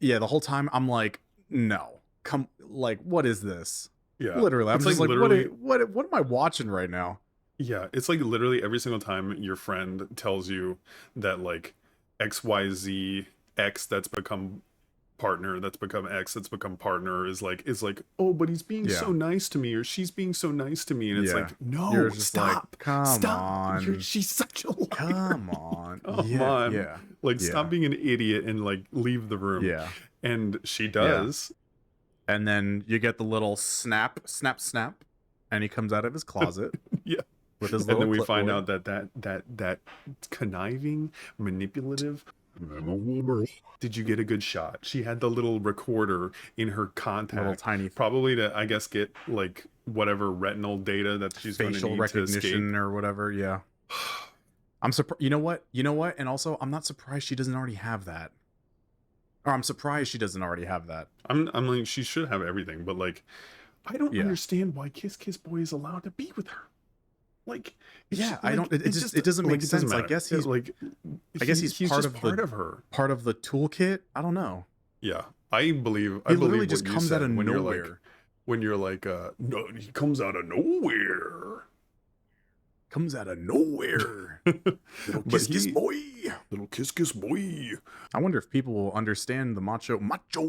yeah, the whole time I'm like, no, come, like, what is this? Yeah. Literally, I'm It's just like, literally, what am I watching right now? yeah, it's like literally every single time your friend tells you that like XYZ X that's become partner, that's become X, that's become partner is like, oh, but he's being Yeah, so nice to me, or she's being so nice to me. And it's yeah. like, no, You're just like, stop. come Stop. on, She's such a liar. come on. Come Yeah, on. yeah, Like, stop yeah, being an idiot and like leave the room. yeah, And she yeah. does. And then you get the little snap, snap, snap, and he comes out of his closet Yeah. with his And little then we find clipboard. out that conniving, manipulative. Did you get a good shot? She had the little recorder in her Little contact, tiny probably to, I guess, get like whatever retinal data that she's going to facial need to escape. recognition or whatever. Yeah. I'm surprised. You know what? You know what? And also, I'm not surprised she doesn't already have that. Or I'm surprised she doesn't already have that. I'm like, she should have everything, but like, I don't Yeah. understand why Kiss Kiss Boy is allowed to be with her. Like, it's Yeah, just, I like, don't. It it's just it doesn't make like, it doesn't sense. I matter. guess he's like, I guess he's part just of part the of her. part of the toolkit. I don't know. Yeah, I believe. He I literally believe just what you comes out said of when you're nowhere. like, no, he comes out of nowhere. Comes out of nowhere. Little But kiss kiss he- boy. Little Kiss Kiss Boy. I wonder if people will understand the macho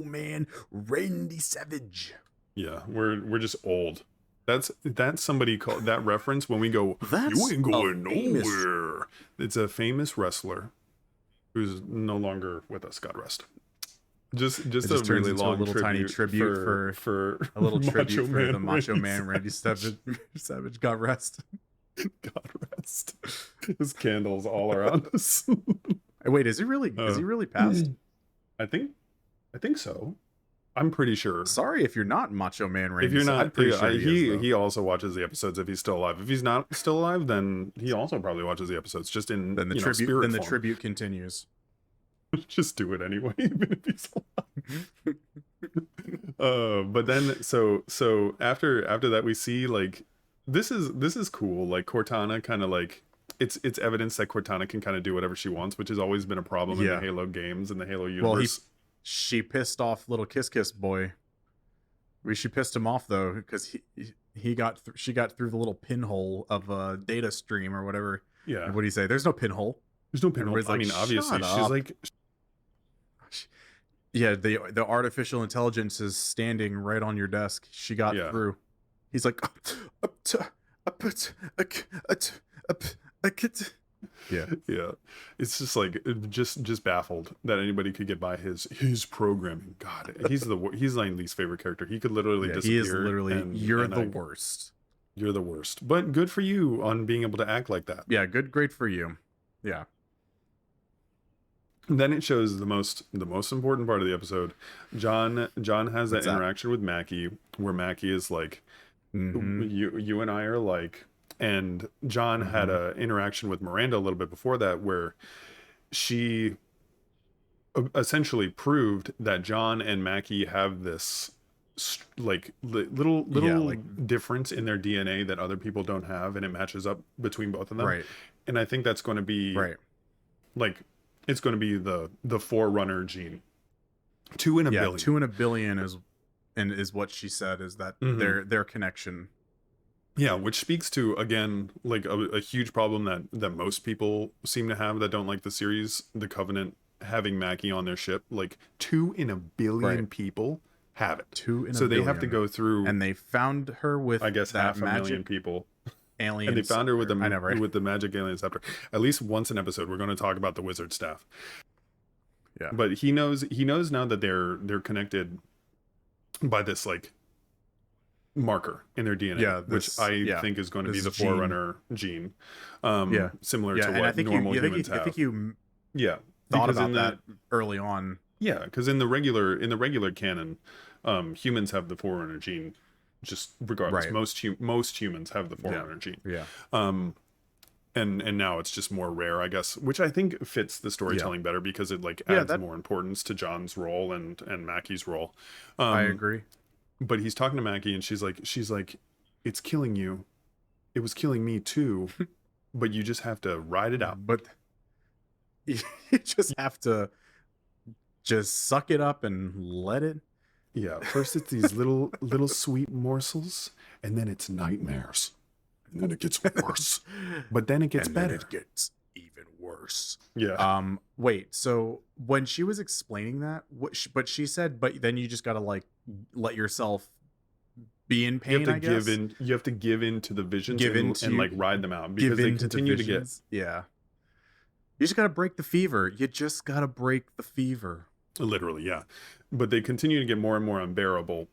man Randy Savage. Yeah, we're just old. That's somebody called that reference when we go, That's you ain't going a famous- nowhere. It's a famous wrestler who's no longer with us, God rest. Just It a just turns really into a long little tiny tribute for A little Macho tribute for the Macho Randy Man Randy Savage. Savage, God rest. God rest. His candles all around us. Wait, is he really? Is he really passed? I think so. I'm pretty sure. Sorry if you're not Macho Man Randy. If you're not, I'm pretty yeah, sure he is, though. he also watches the episodes if he's still alive. If he's not still alive, then he also probably watches the episodes, just in Then the you know, tribute. spirit Then the form. tribute continues. Just do it anyway, even if he's alive. But then so after that we see like this is cool. Like Cortana kind of like it's evidence that Cortana can kind of do whatever she wants, which has always been a problem in Yeah. the Halo games and the Halo universe. Well, she pissed off little Kiss Kiss Boy. She pissed him off though because she got through the little pinhole of a data stream or whatever. yeah, What do you say? There's no pinhole. there's no pinhole. everybody's I like, mean, obviously "Shut she's up." like, Yeah, the artificial intelligence is standing right on your desk. She got Yeah. through. He's like, yeah. yeah, it's just like just baffled that anybody could get by his programming. God, he's my least favorite character. He could literally Yeah, disappear. he is literally. and You're the I- worst. You're the worst. But good for you on being able to act like that. Yeah, great for you. Yeah, Then it shows the most important part of the episode. John has that What's that? interaction with Mackie where Mackie is like, Mhm. you and I are like, and John had Mm-hmm. a interaction with Miranda a little bit before that where she essentially proved that John and Mackie have this like little Yeah, like- difference in their DNA that other people don't have, and it matches up between both of them. right, And I think that's going to be right. like it's going to be the forerunner gene. 2 in a Yeah, billion. 2 in a billion is what she said. Is that Mhm. their connection? Yeah, which speaks to again like a huge problem that most people seem to have that don't like the series, the Covenant having Mackie on their ship. Like 2 in a billion Right. people have it. 2 in a So they billion. have to go through, and they found her with I guess, that 500,000 magic people. alien. And they found her with the I know, right? with the magic alien scepter. At least once an episode, we're going to talk about the wizard staff. Yeah. But he knows now that they're connected by this like marker in their DNA, Yeah, which this- I yeah, think is going to be this the gene. Forerunner gene. Yeah. Similar Yeah, to and what I think normal humans I have. think you Yeah, thought because about in that early on. Yeah, because in the regular canon, humans have the Forerunner gene. Just regardless, Right. most humans have the Forerunner gene. Yeah. And now it's just more rare, I guess, which I think fits the storytelling better because it like Yeah, adds more importance to John's role and Mackie's role. I agree. But he's talking to Mackie and she's like, it's killing you. It was killing me too, but you just have to ride it out. But you just have to just suck it up and let it Yeah, first it's these little sweet morsels, and then it's nightmares, and then it gets worse, but then it gets and better. then it gets even worse. Yeah. Wait, so when she was explaining that, but she said, but then you just gotta like let yourself be in You pain, have to I guess. you have to give in to the visions Give and, into- and like ride them out, Give because they in to the continue to get visions. Yeah. You just gotta break the fever. You just gotta break the fever. literally, yeah. But they continue to get more and more unbearable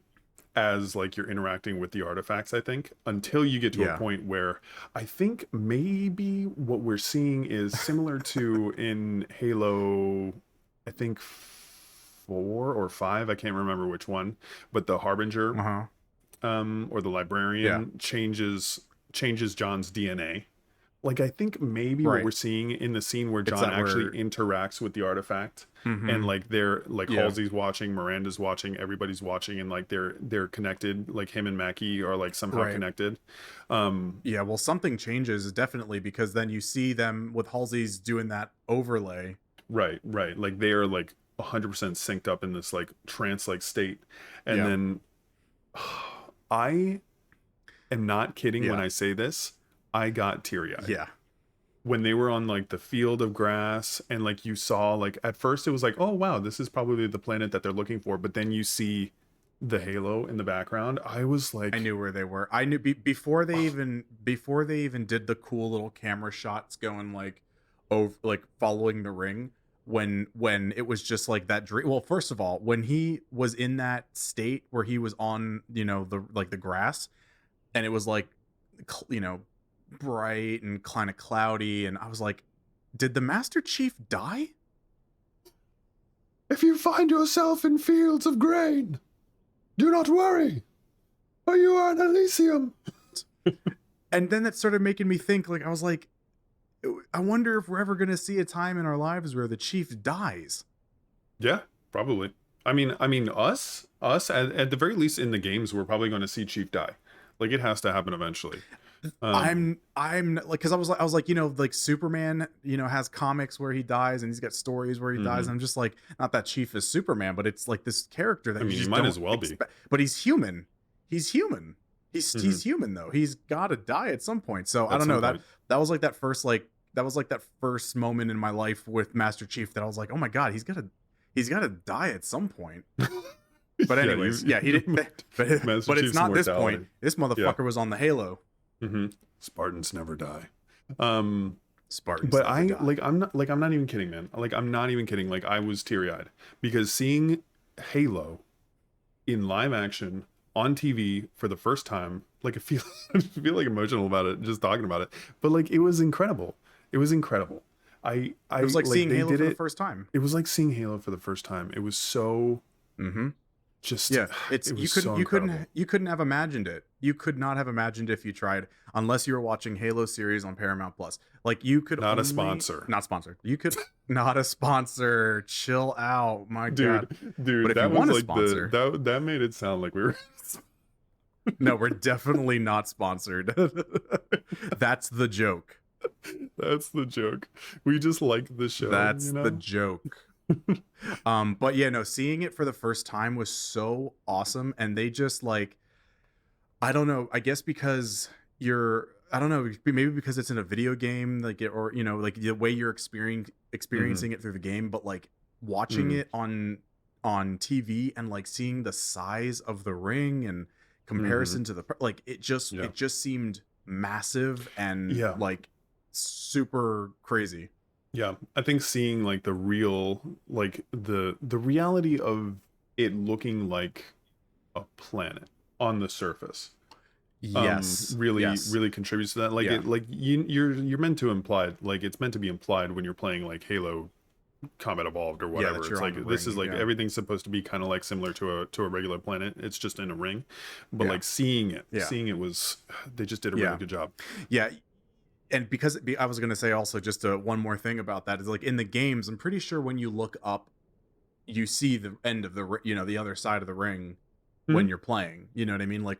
as like you're interacting with the artifacts, I think, until you get to Yeah. a point where I think maybe what we're seeing is similar to in Halo, I think 4 or 5, I can't remember which one, but the Harbinger Uh-huh. or the Librarian changes John's DNA. Like, I think maybe what Right. we're seeing in the scene where It's John that actually we're- interacts with the artifact, Mhm. and like they're like Yeah. Halsey's watching, Miranda's watching, everybody's watching, and like they're connected. Like him and Mackie are like somehow Right. connected. Yeah, well, something changes definitely, because then you see them with Halsey's doing that overlay. Right. Like they are like 100% synced up in this like trance like state, and Yeah. then I am not kidding when Yeah. I say this. I got teary eyed. Yeah. When they were on like the field of grass, and like you saw, like at first it was like, oh wow, this is probably the planet that they're looking for, but then you see the halo in the background. I was like, I knew where they were. I knew before they even did the cool little camera shots going like over, like following the ring, when it was just like that dream. Well, first of all, when he was in that state where he was on, the grass, and it was like bright and kind of cloudy, and I was like, did the Master Chief die? If you find yourself in fields of grain, do not worry, for you are in Elysium. And then that started making me think, like, I was like, I wonder if we're ever going to see a time in our lives where the chief dies. yeah, probably. I mean, us at the very least in the games, we're probably going to see Chief die. Like it has to happen eventually. I'm like, because I was like, like Superman, has comics where he dies, and he's got stories where he dies. And I'm just like, not that Chief is Superman, but it's like this character that I mean, you he just might don't as well be. But he's human. He's human. He's human though. He's got to die at some point. So I At don't some know, point. that was like that first moment in my life with Master Chief that I was like, oh my god, he's gotta die at some point. But anyways, he didn't. But Master it's Chief's not this mortality. point. This motherfucker was on the Halo. Spartans never die. Spartans. But never die. I'm not even kidding, man. Like I'm not even kidding. Like I was teary eyed because seeing Halo in live action on TV for the first time, like I feel like emotional about it just talking about it. But like it was incredible. It was incredible. It was like seeing they Halo did for the it- first time. It was like seeing Halo for the first time. It was so just Yeah, it was so incredible. you couldn't have imagined it. You could not have imagined it if you tried, unless you were watching Halo series on Paramount Plus. Like you could Not a only- sponsor. Not sponsored. You could not a sponsor. Chill out, my god. Dude, But if that you want was a like sponsor- that made it sound like we were No, we're definitely not sponsored. That's the joke. That's the joke. We just like the show. That's you know? the joke. But yeah, no, seeing it for the first time was so awesome. And they just like, I don't know, I guess because I don't know, maybe because it's in a video game, like or like the way you're experiencing it through the game, but like watching it on TV and like seeing the size of the ring and comparison to the like it just seemed massive and like super crazy. Yeah, I think seeing like the real, like the reality of it looking like a planet on the surface, really contributes to that. Like it, like you're meant to imply, like it's meant to be implied when you're playing like Halo Combat Evolved or whatever. that It's you're on like the this ring, is like everything's supposed to be kind of like similar to a regular planet. It's just in a ring, but like seeing it was, they just did a really good job. Yeah. And because I was going to say also just one more thing about that is like in the games, I'm pretty sure when you look up, you see the end of the, the other side of the ring when you're playing, you know what I mean? Like,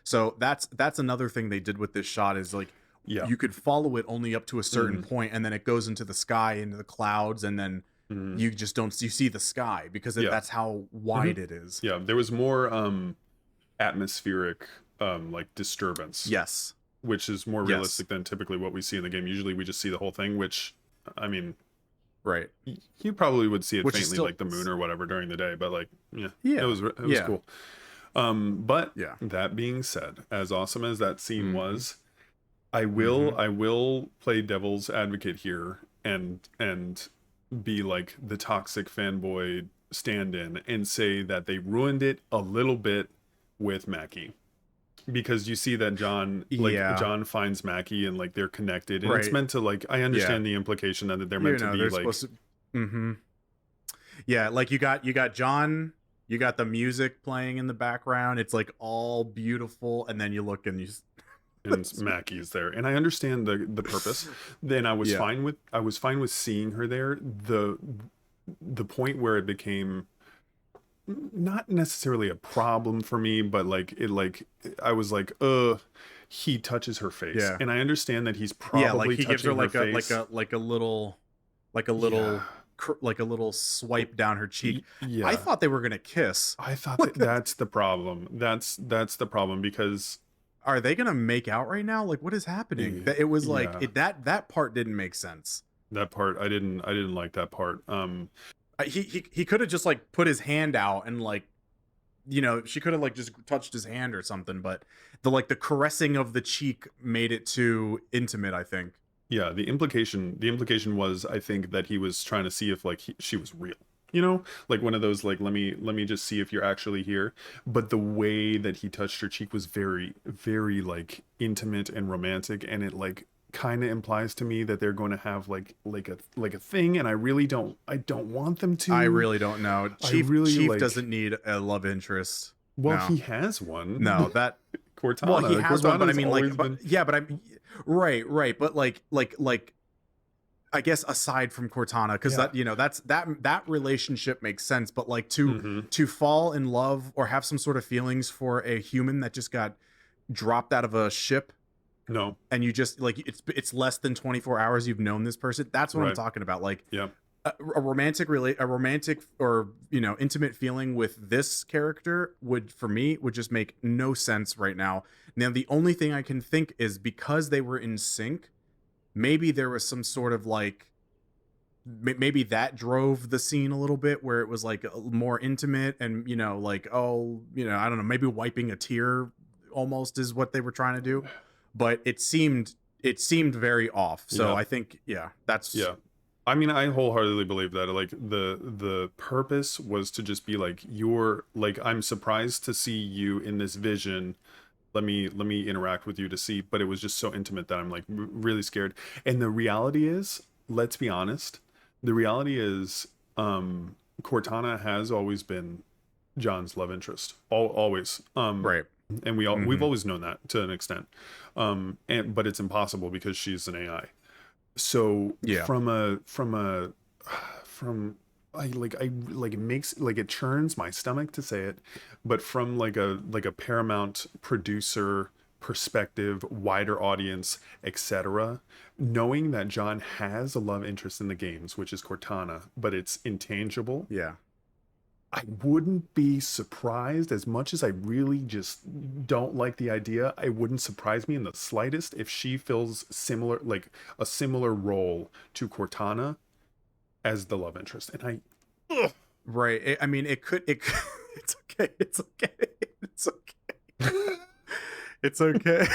so that's another thing they did with this shot is like, you could follow it only up to a certain point, and then it goes into the sky, into the clouds, and then Mhm. you just don't, you see the sky because Yeah. that's how wide it is. Yeah, there was more atmospheric like disturbance, Yes. which is more Yes. realistic than typically what we see in the game. Usually we just see the whole thing, which I mean, Right. you probably would see it Which is faintly still- like the moon or whatever during the day, but like yeah, Yeah. it was Yeah. cool. But Yeah. that being said, as awesome as that scene Mhm. was, I will play devil's advocate here and be like the toxic fanboy stand-in and say that they ruined it a little bit with Mackie. Because you see that John Yeah. John finds Mackie and like they're connected, and it's Right. meant to like I understand the implication that they're meant to be they're like supposed to. Mm-hmm. Yeah, like you got John, you got the music playing in the background. It's like all beautiful, and then you look and you. and Mackie's there, and I understand the purpose. Then I was Yeah. fine with seeing her there. The point where it became not necessarily a problem for me, but like I was like, he touches her face, Yeah. and I understand that he's probably Yeah, like he gives her touching like face. like a little Yeah. like a little swipe down her cheek. Yeah, I thought they were gonna kiss. I thought that's the problem. That's the problem because Are they gonna make out right now? Like, what is happening? Yeah. It was like Yeah. that part didn't make sense. that part I didn't like that part. He could have just like put his hand out and like, she could have like just touched his hand or something, but the caressing of the cheek made it too intimate, I think. Yeah, the implication was, I think, that he was trying to see if like she was real. Like one of those like let me just see if you're actually here. But the way that he touched her cheek was very, very like intimate and romantic, and it like kind of implies to me that they're going to have like a thing, and I don't want them to. I really don't know. Chief really, like- doesn't need a love interest. Well, no. he has one. No, that Cortana. well, he has one, but I Cortana's mean, like, always been- yeah, but I'm right, but like, I guess aside from Cortana, because Yeah. that relationship makes sense, but like Mhm. to fall in love or have some sort of feelings for a human that just got dropped out of a ship, No. and you just like it's less than 24 hours you've known this person. That's what I'm Right. talking about. Like, Yeah. a romantic or intimate feeling with this character would just make no sense right now. Now the only thing I can think is because they were in sync, maybe there was some sort of like maybe that drove the scene a little bit where it was like more intimate, and like, oh, I don't know, maybe wiping a tear almost is what they were trying to do, but it seemed very off. So Yeah. I think that's Yeah. I mean, I wholeheartedly believe that like the purpose was to just be like, you're like, I'm surprised to see you in this vision. Let me interact with you to see, but it was just so intimate that I'm like really scared. And the reality is, let's be honest, the reality is Cortana has always been John's love interest. Always. right. And we've always known that to an extent. But it's impossible because she's an AI. So Yeah. it makes like it churns my stomach to say it, but from like a Paramount producer perspective, wider audience, etc., knowing that John has a love interest in the games, which is Cortana, but it's intangible, Yeah. I wouldn't be surprised, as much as I really just don't like the idea. It wouldn't surprise me in the slightest if she fills a similar role to Cortana as the love interest. And Right. I mean, it could. It's okay. It's okay. It's okay. It's okay.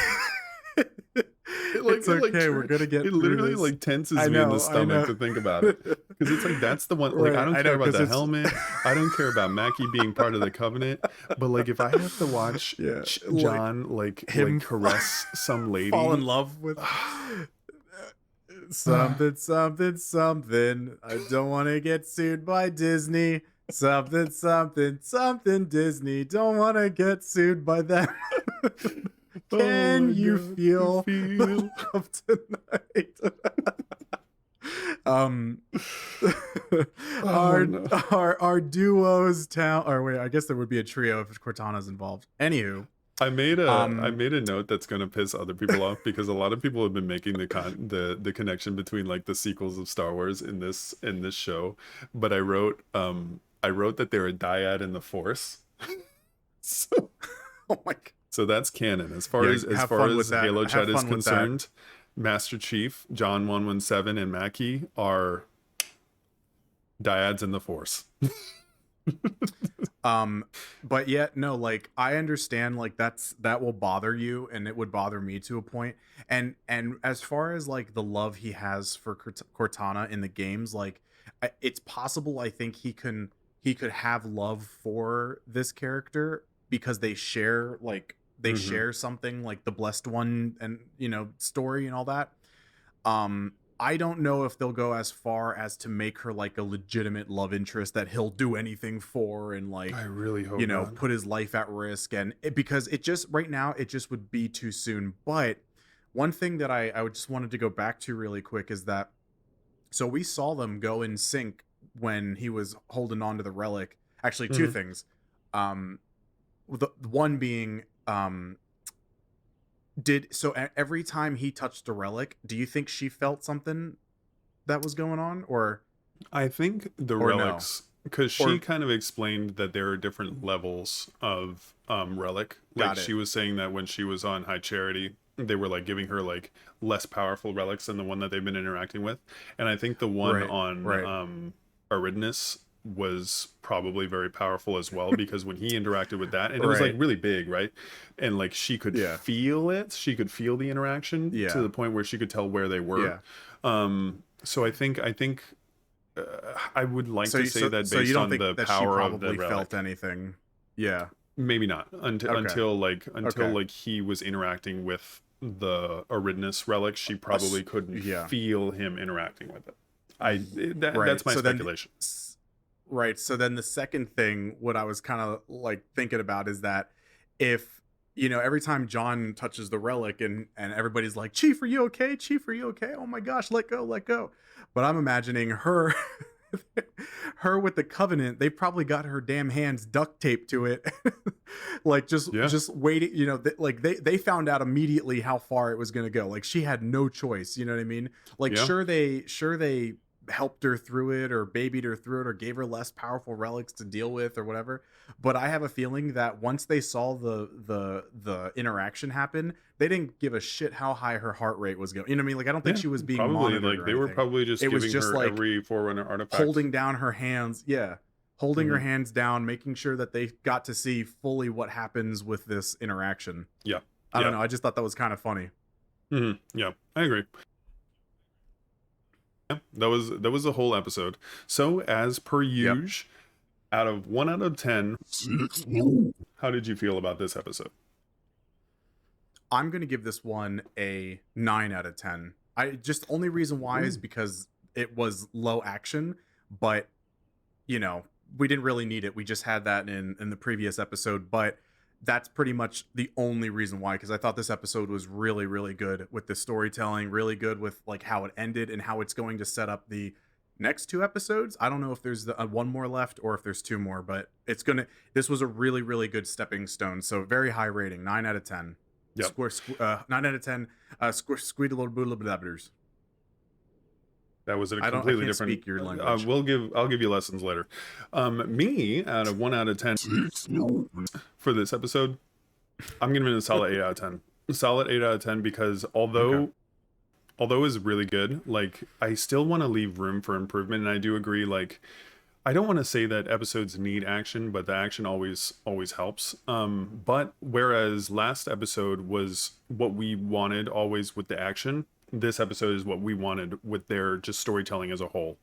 It's okay. We're gonna get. it through literally this. like tenses I me know, in the I stomach know. to think about it, because it's like that's the one. Like Right, I don't I care know, about 'cause the it's- helmet. I don't care about Mackie being part of the Covenant. But like if I have to watch Yeah, John like him caress some lady, fall in love with something, something, something. I don't want to get sued by Disney. Something, something, something. Disney. Don't want to get sued by them. Can Oh, you God, feel feel- love tonight? no. our duos town, or wait, I guess there would be a trio if Cortana's involved. Anywho, I made a Um, note that's gonna piss other people off because a lot of people have been making the connection between like the sequels of Star Wars in this show, but I wrote that they're a dyad in the Force. so, oh my god. so that's canon as far Yeah, as have far fun as with that. Halo Have Chat is fun with that. concerned. Master Chief, John 117, and Mackie are dyads in the Force. But yet no, like I understand like that will bother you, and it would bother me to a point. And as far as like the love he has for Cortana in the games, like it's possible I think he could have love for this character because they share like they Mhm. share something like the blessed one and story and all that. I don't know if they'll go as far as to make her like a legitimate love interest that he'll do anything for and like I really hope not. put his life at risk, and because it just right now it just would be too soon. But one thing that I would just wanted to go back to really quick is that so we saw them go in sync when he was holding on to the relic. Actually, two Mhm. things. The one being every time he touched the relic, do you think she felt something that was going on, or I think the Or no. relics, because Or- she kind of explained that there are different levels of relic. Like Got it. she was saying that when she was on High Charity, they were like giving her like less powerful relics than the one that they've been interacting with. And I think the one Right, on right. Aridinus was probably very powerful as well because when he interacted with that, and it was like Right. really big, right? And like she could Yeah. feel it, she could feel the interaction Yeah. to the point where she could tell where they were. Yeah. So I think I would like to say that so based you don't on think the that she power of the probably relic. felt anything? Yeah. Maybe not until Okay. until Okay. like he was interacting with the Aridinus relic, she probably couldn't yeah. feel him interacting with it. That's Right. my So then- speculation. Right. So then the second thing, what I was kind of like thinking about is that if every time John touches the relic and everybody's like, Chief, are you okay? Chief, are you okay? Oh my gosh, let go, let go. But I'm imagining her her with the Covenant, they probably got her damn hands duct taped to it. Like Yeah. just waiting, like they found out immediately how far it was going to go. Like she had no choice, you know what I mean? Like Yeah. sure they helped her through it or babied her through it or gave her less powerful relics to deal with or whatever, but I have a feeling that once they saw the interaction happen, they didn't give a shit how high her heart rate was going. You know what I mean? Like I don't think Yeah, she was being probably monitored like or they were anything. probably just It was giving just her like every Forerunner artifact. holding down her hands, holding her Mhm. hands down, making sure that they got to see fully what happens with this interaction. Yeah. I don't Yeah. know, I just thought that was kind of funny. Mhm. Yeah, I agree. Yeah, that was the whole episode. So as per Yep. usual, out of 1 out of 10, 6, no. how did you feel about this episode? I'm going to give this one a 9 out of 10. I just only reason why is Ooh. because it was low action, but we didn't really need it. We just had that in the previous episode, but that's pretty much the only reason why, because I thought this episode was really, really good with the storytelling, really good with like how it ended and how it's going to set up the next 2 episodes. I don't know if there's one more left or if there's 2 more, but this was a really, really good stepping stone. So very high rating, 9 out of 10. Yep. 9 out of 10. Squeedalobulablablabbers. That was a I completely can't different. speak your language. I'll give you lessons later. Me out of 1 out of 10 6, no. for this episode, I'm giving it a solid 8 out of 10. A solid 8 out of 10 because although it's really good, like I still want to leave room for improvement, and I do agree. Like I don't want to say that episodes need action, but the action always helps. But whereas last episode was what we wanted always with the action, this episode is what we wanted with their just storytelling as a whole.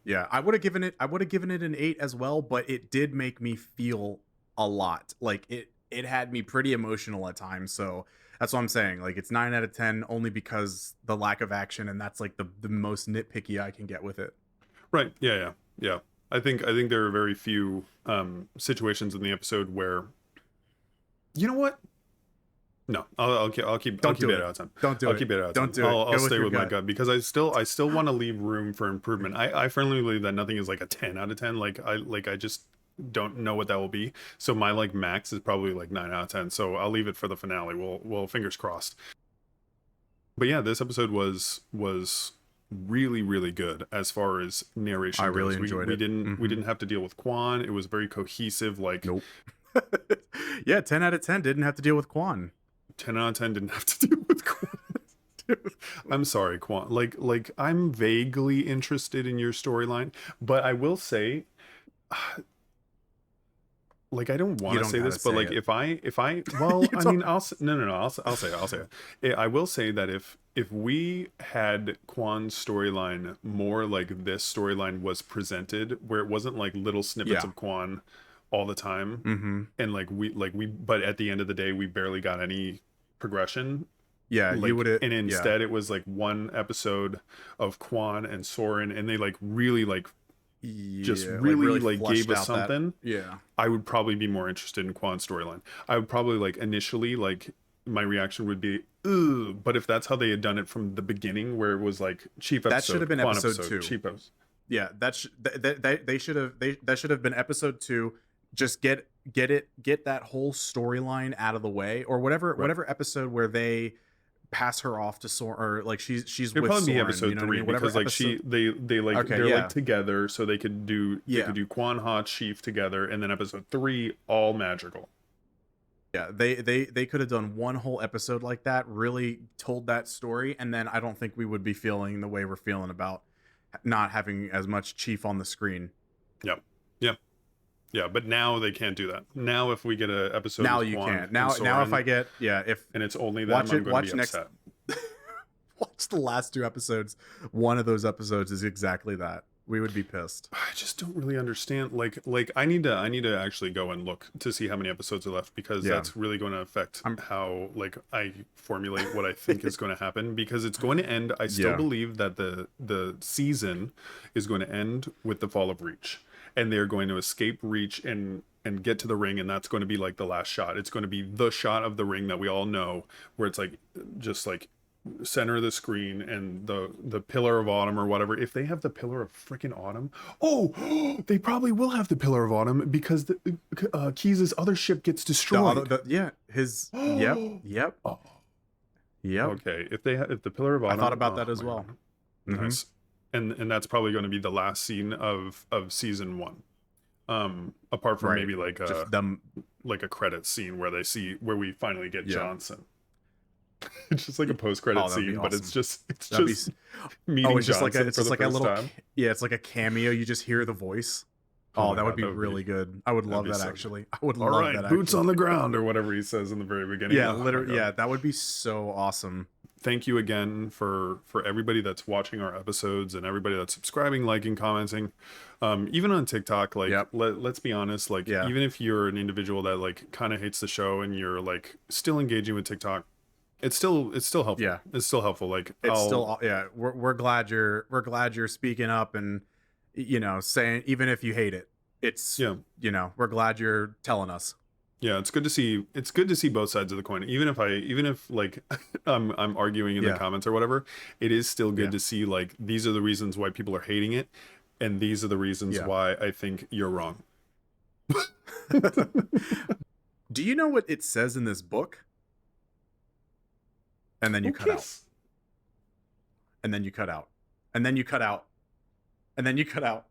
Yeah, I would have given it an 8 as well, but it did make me feel a lot. Like it had me pretty emotional at times. So that's what I'm saying. Like it's 9 out of 10 only because the lack of action, and that's like the most nitpicky I can get with it. Right. Yeah. I think there are very few situations in the episode where, you know what? No, I'll keep Don't do 8 it. out of 10. Don't do I'll it. keep 8 out of 10. Don't do it. I'll Go with stay your with my gut. gut because I still want to leave room for improvement. I firmly believe that nothing is like a 10 out of 10. Like I just don't know what that will be. So my like max is probably like 9 out of 10. So I'll leave it for the finale. We'll fingers crossed. But yeah, this episode was really, really good as far as narration I goes. really enjoyed we it. didn't we didn't have to deal with Quan. It was very cohesive. Like Nope. Yeah, 10 out of 10 didn't have to deal with Quan. 10 out of 10 didn't have to deal with Quan. I'm sorry, Quan. Like I'm vaguely interested in your storyline, but I will say, like, I don't want You to don't say gotta this, but say like it. if I well, You I don't- mean, I'll say it. I will say that if we had Quan's storyline more like this storyline was presented, where it wasn't like little snippets Yeah. of Quan all the time, Mm-hmm. and but at the end of the day, we barely got any progression. Yeah, Like, you would have. and instead it was like one episode of Quan and Soren, and they like really like just really like gave us something. Yeah. I would probably be more interested in Quan's storyline. I would probably like initially like my reaction would be ugh, but if that's how they had done it from the beginning, where it was like chief episode, That should have been Quan episode 2. chief episode. Yeah, that should have been episode 2. Just get that whole storyline out of the way, or whatever episode where they pass her off to Soren, or like she's It'd with probably be Soren, episode you know what I 3 mean? Whatever because like episode- they like Okay, they're yeah. like together, so they could do Quan Ha Chief together, and then episode 3 all magical. Yeah, they could have done one whole episode like that, really told that story, and then I don't think we would be feeling the way we're feeling about not having as much Chief on the screen. Yeah, but now they can't do that. Now if we get a episode Now with you Quan can't. and Now if Soren, I get if and it's only them, Watch I'm it- going to watch be next- upset. watch the last 2 episodes, one of those episodes is exactly that. We would be pissed. I just don't really understand. Like I need to actually go and look to see how many episodes are left, because Yeah. that's really going to affect I'm- how like I formulate what I think is going to happen, because it's going to end. I still Yeah. believe that the season is going to end with the fall of Reach, and they're going to escape Reach and get to the ring, and that's going to be like the last shot. It's going to be the shot of the ring that we all know, where it's like just like center of the screen and the Pillar of Autumn or whatever. If they have the Pillar of freaking Autumn, they probably will have the Pillar of Autumn, because the Keys' other ship gets destroyed. His yep. Oh. Yep. Okay, if the Pillar of I Autumn, thought about that as my well. God. Mhm. Nice. And that's probably going to be the last scene of season 1. Apart from Right. maybe like Just them. like a credit scene where we finally get Yeah. Johnson. It's just like a post-credit Oh, that'd be scene, but it's awesome. just That'd be meeting Oh, it's just Johnson like it's for just the like a first little time. yeah, it's like a cameo. You just hear the voice. Oh Oh, my that would God, be that would be- really good. I would that'd love be that so good. actually. I would All love right, that. boots actually. on the ground or whatever he says in the very beginning. Yeah, Oh my literally. God. Yeah, that would be so awesome. Thank you again for everybody that's watching our episodes and everybody that's subscribing, liking, commenting. Even on TikTok, like Yep. let's be honest, like Yeah. even if you're an individual that like kind of hates the show and you're like still engaging with TikTok, it's still helpful. Yeah. It's still helpful. Like It's I'll- still yeah. We're glad you're speaking up and saying, even if you hate it, it's we're glad you're telling us. Yeah, it's good to see both sides of the coin. Even if like I'm arguing in the Yeah. comments or whatever, it is still good Yeah. to see like these are the reasons why people are hating it, and these are the reasons Yeah. why I think you're wrong. Do you know what it says in this book? And then you cut out. And then you cut out. And then you cut out. And then you cut out.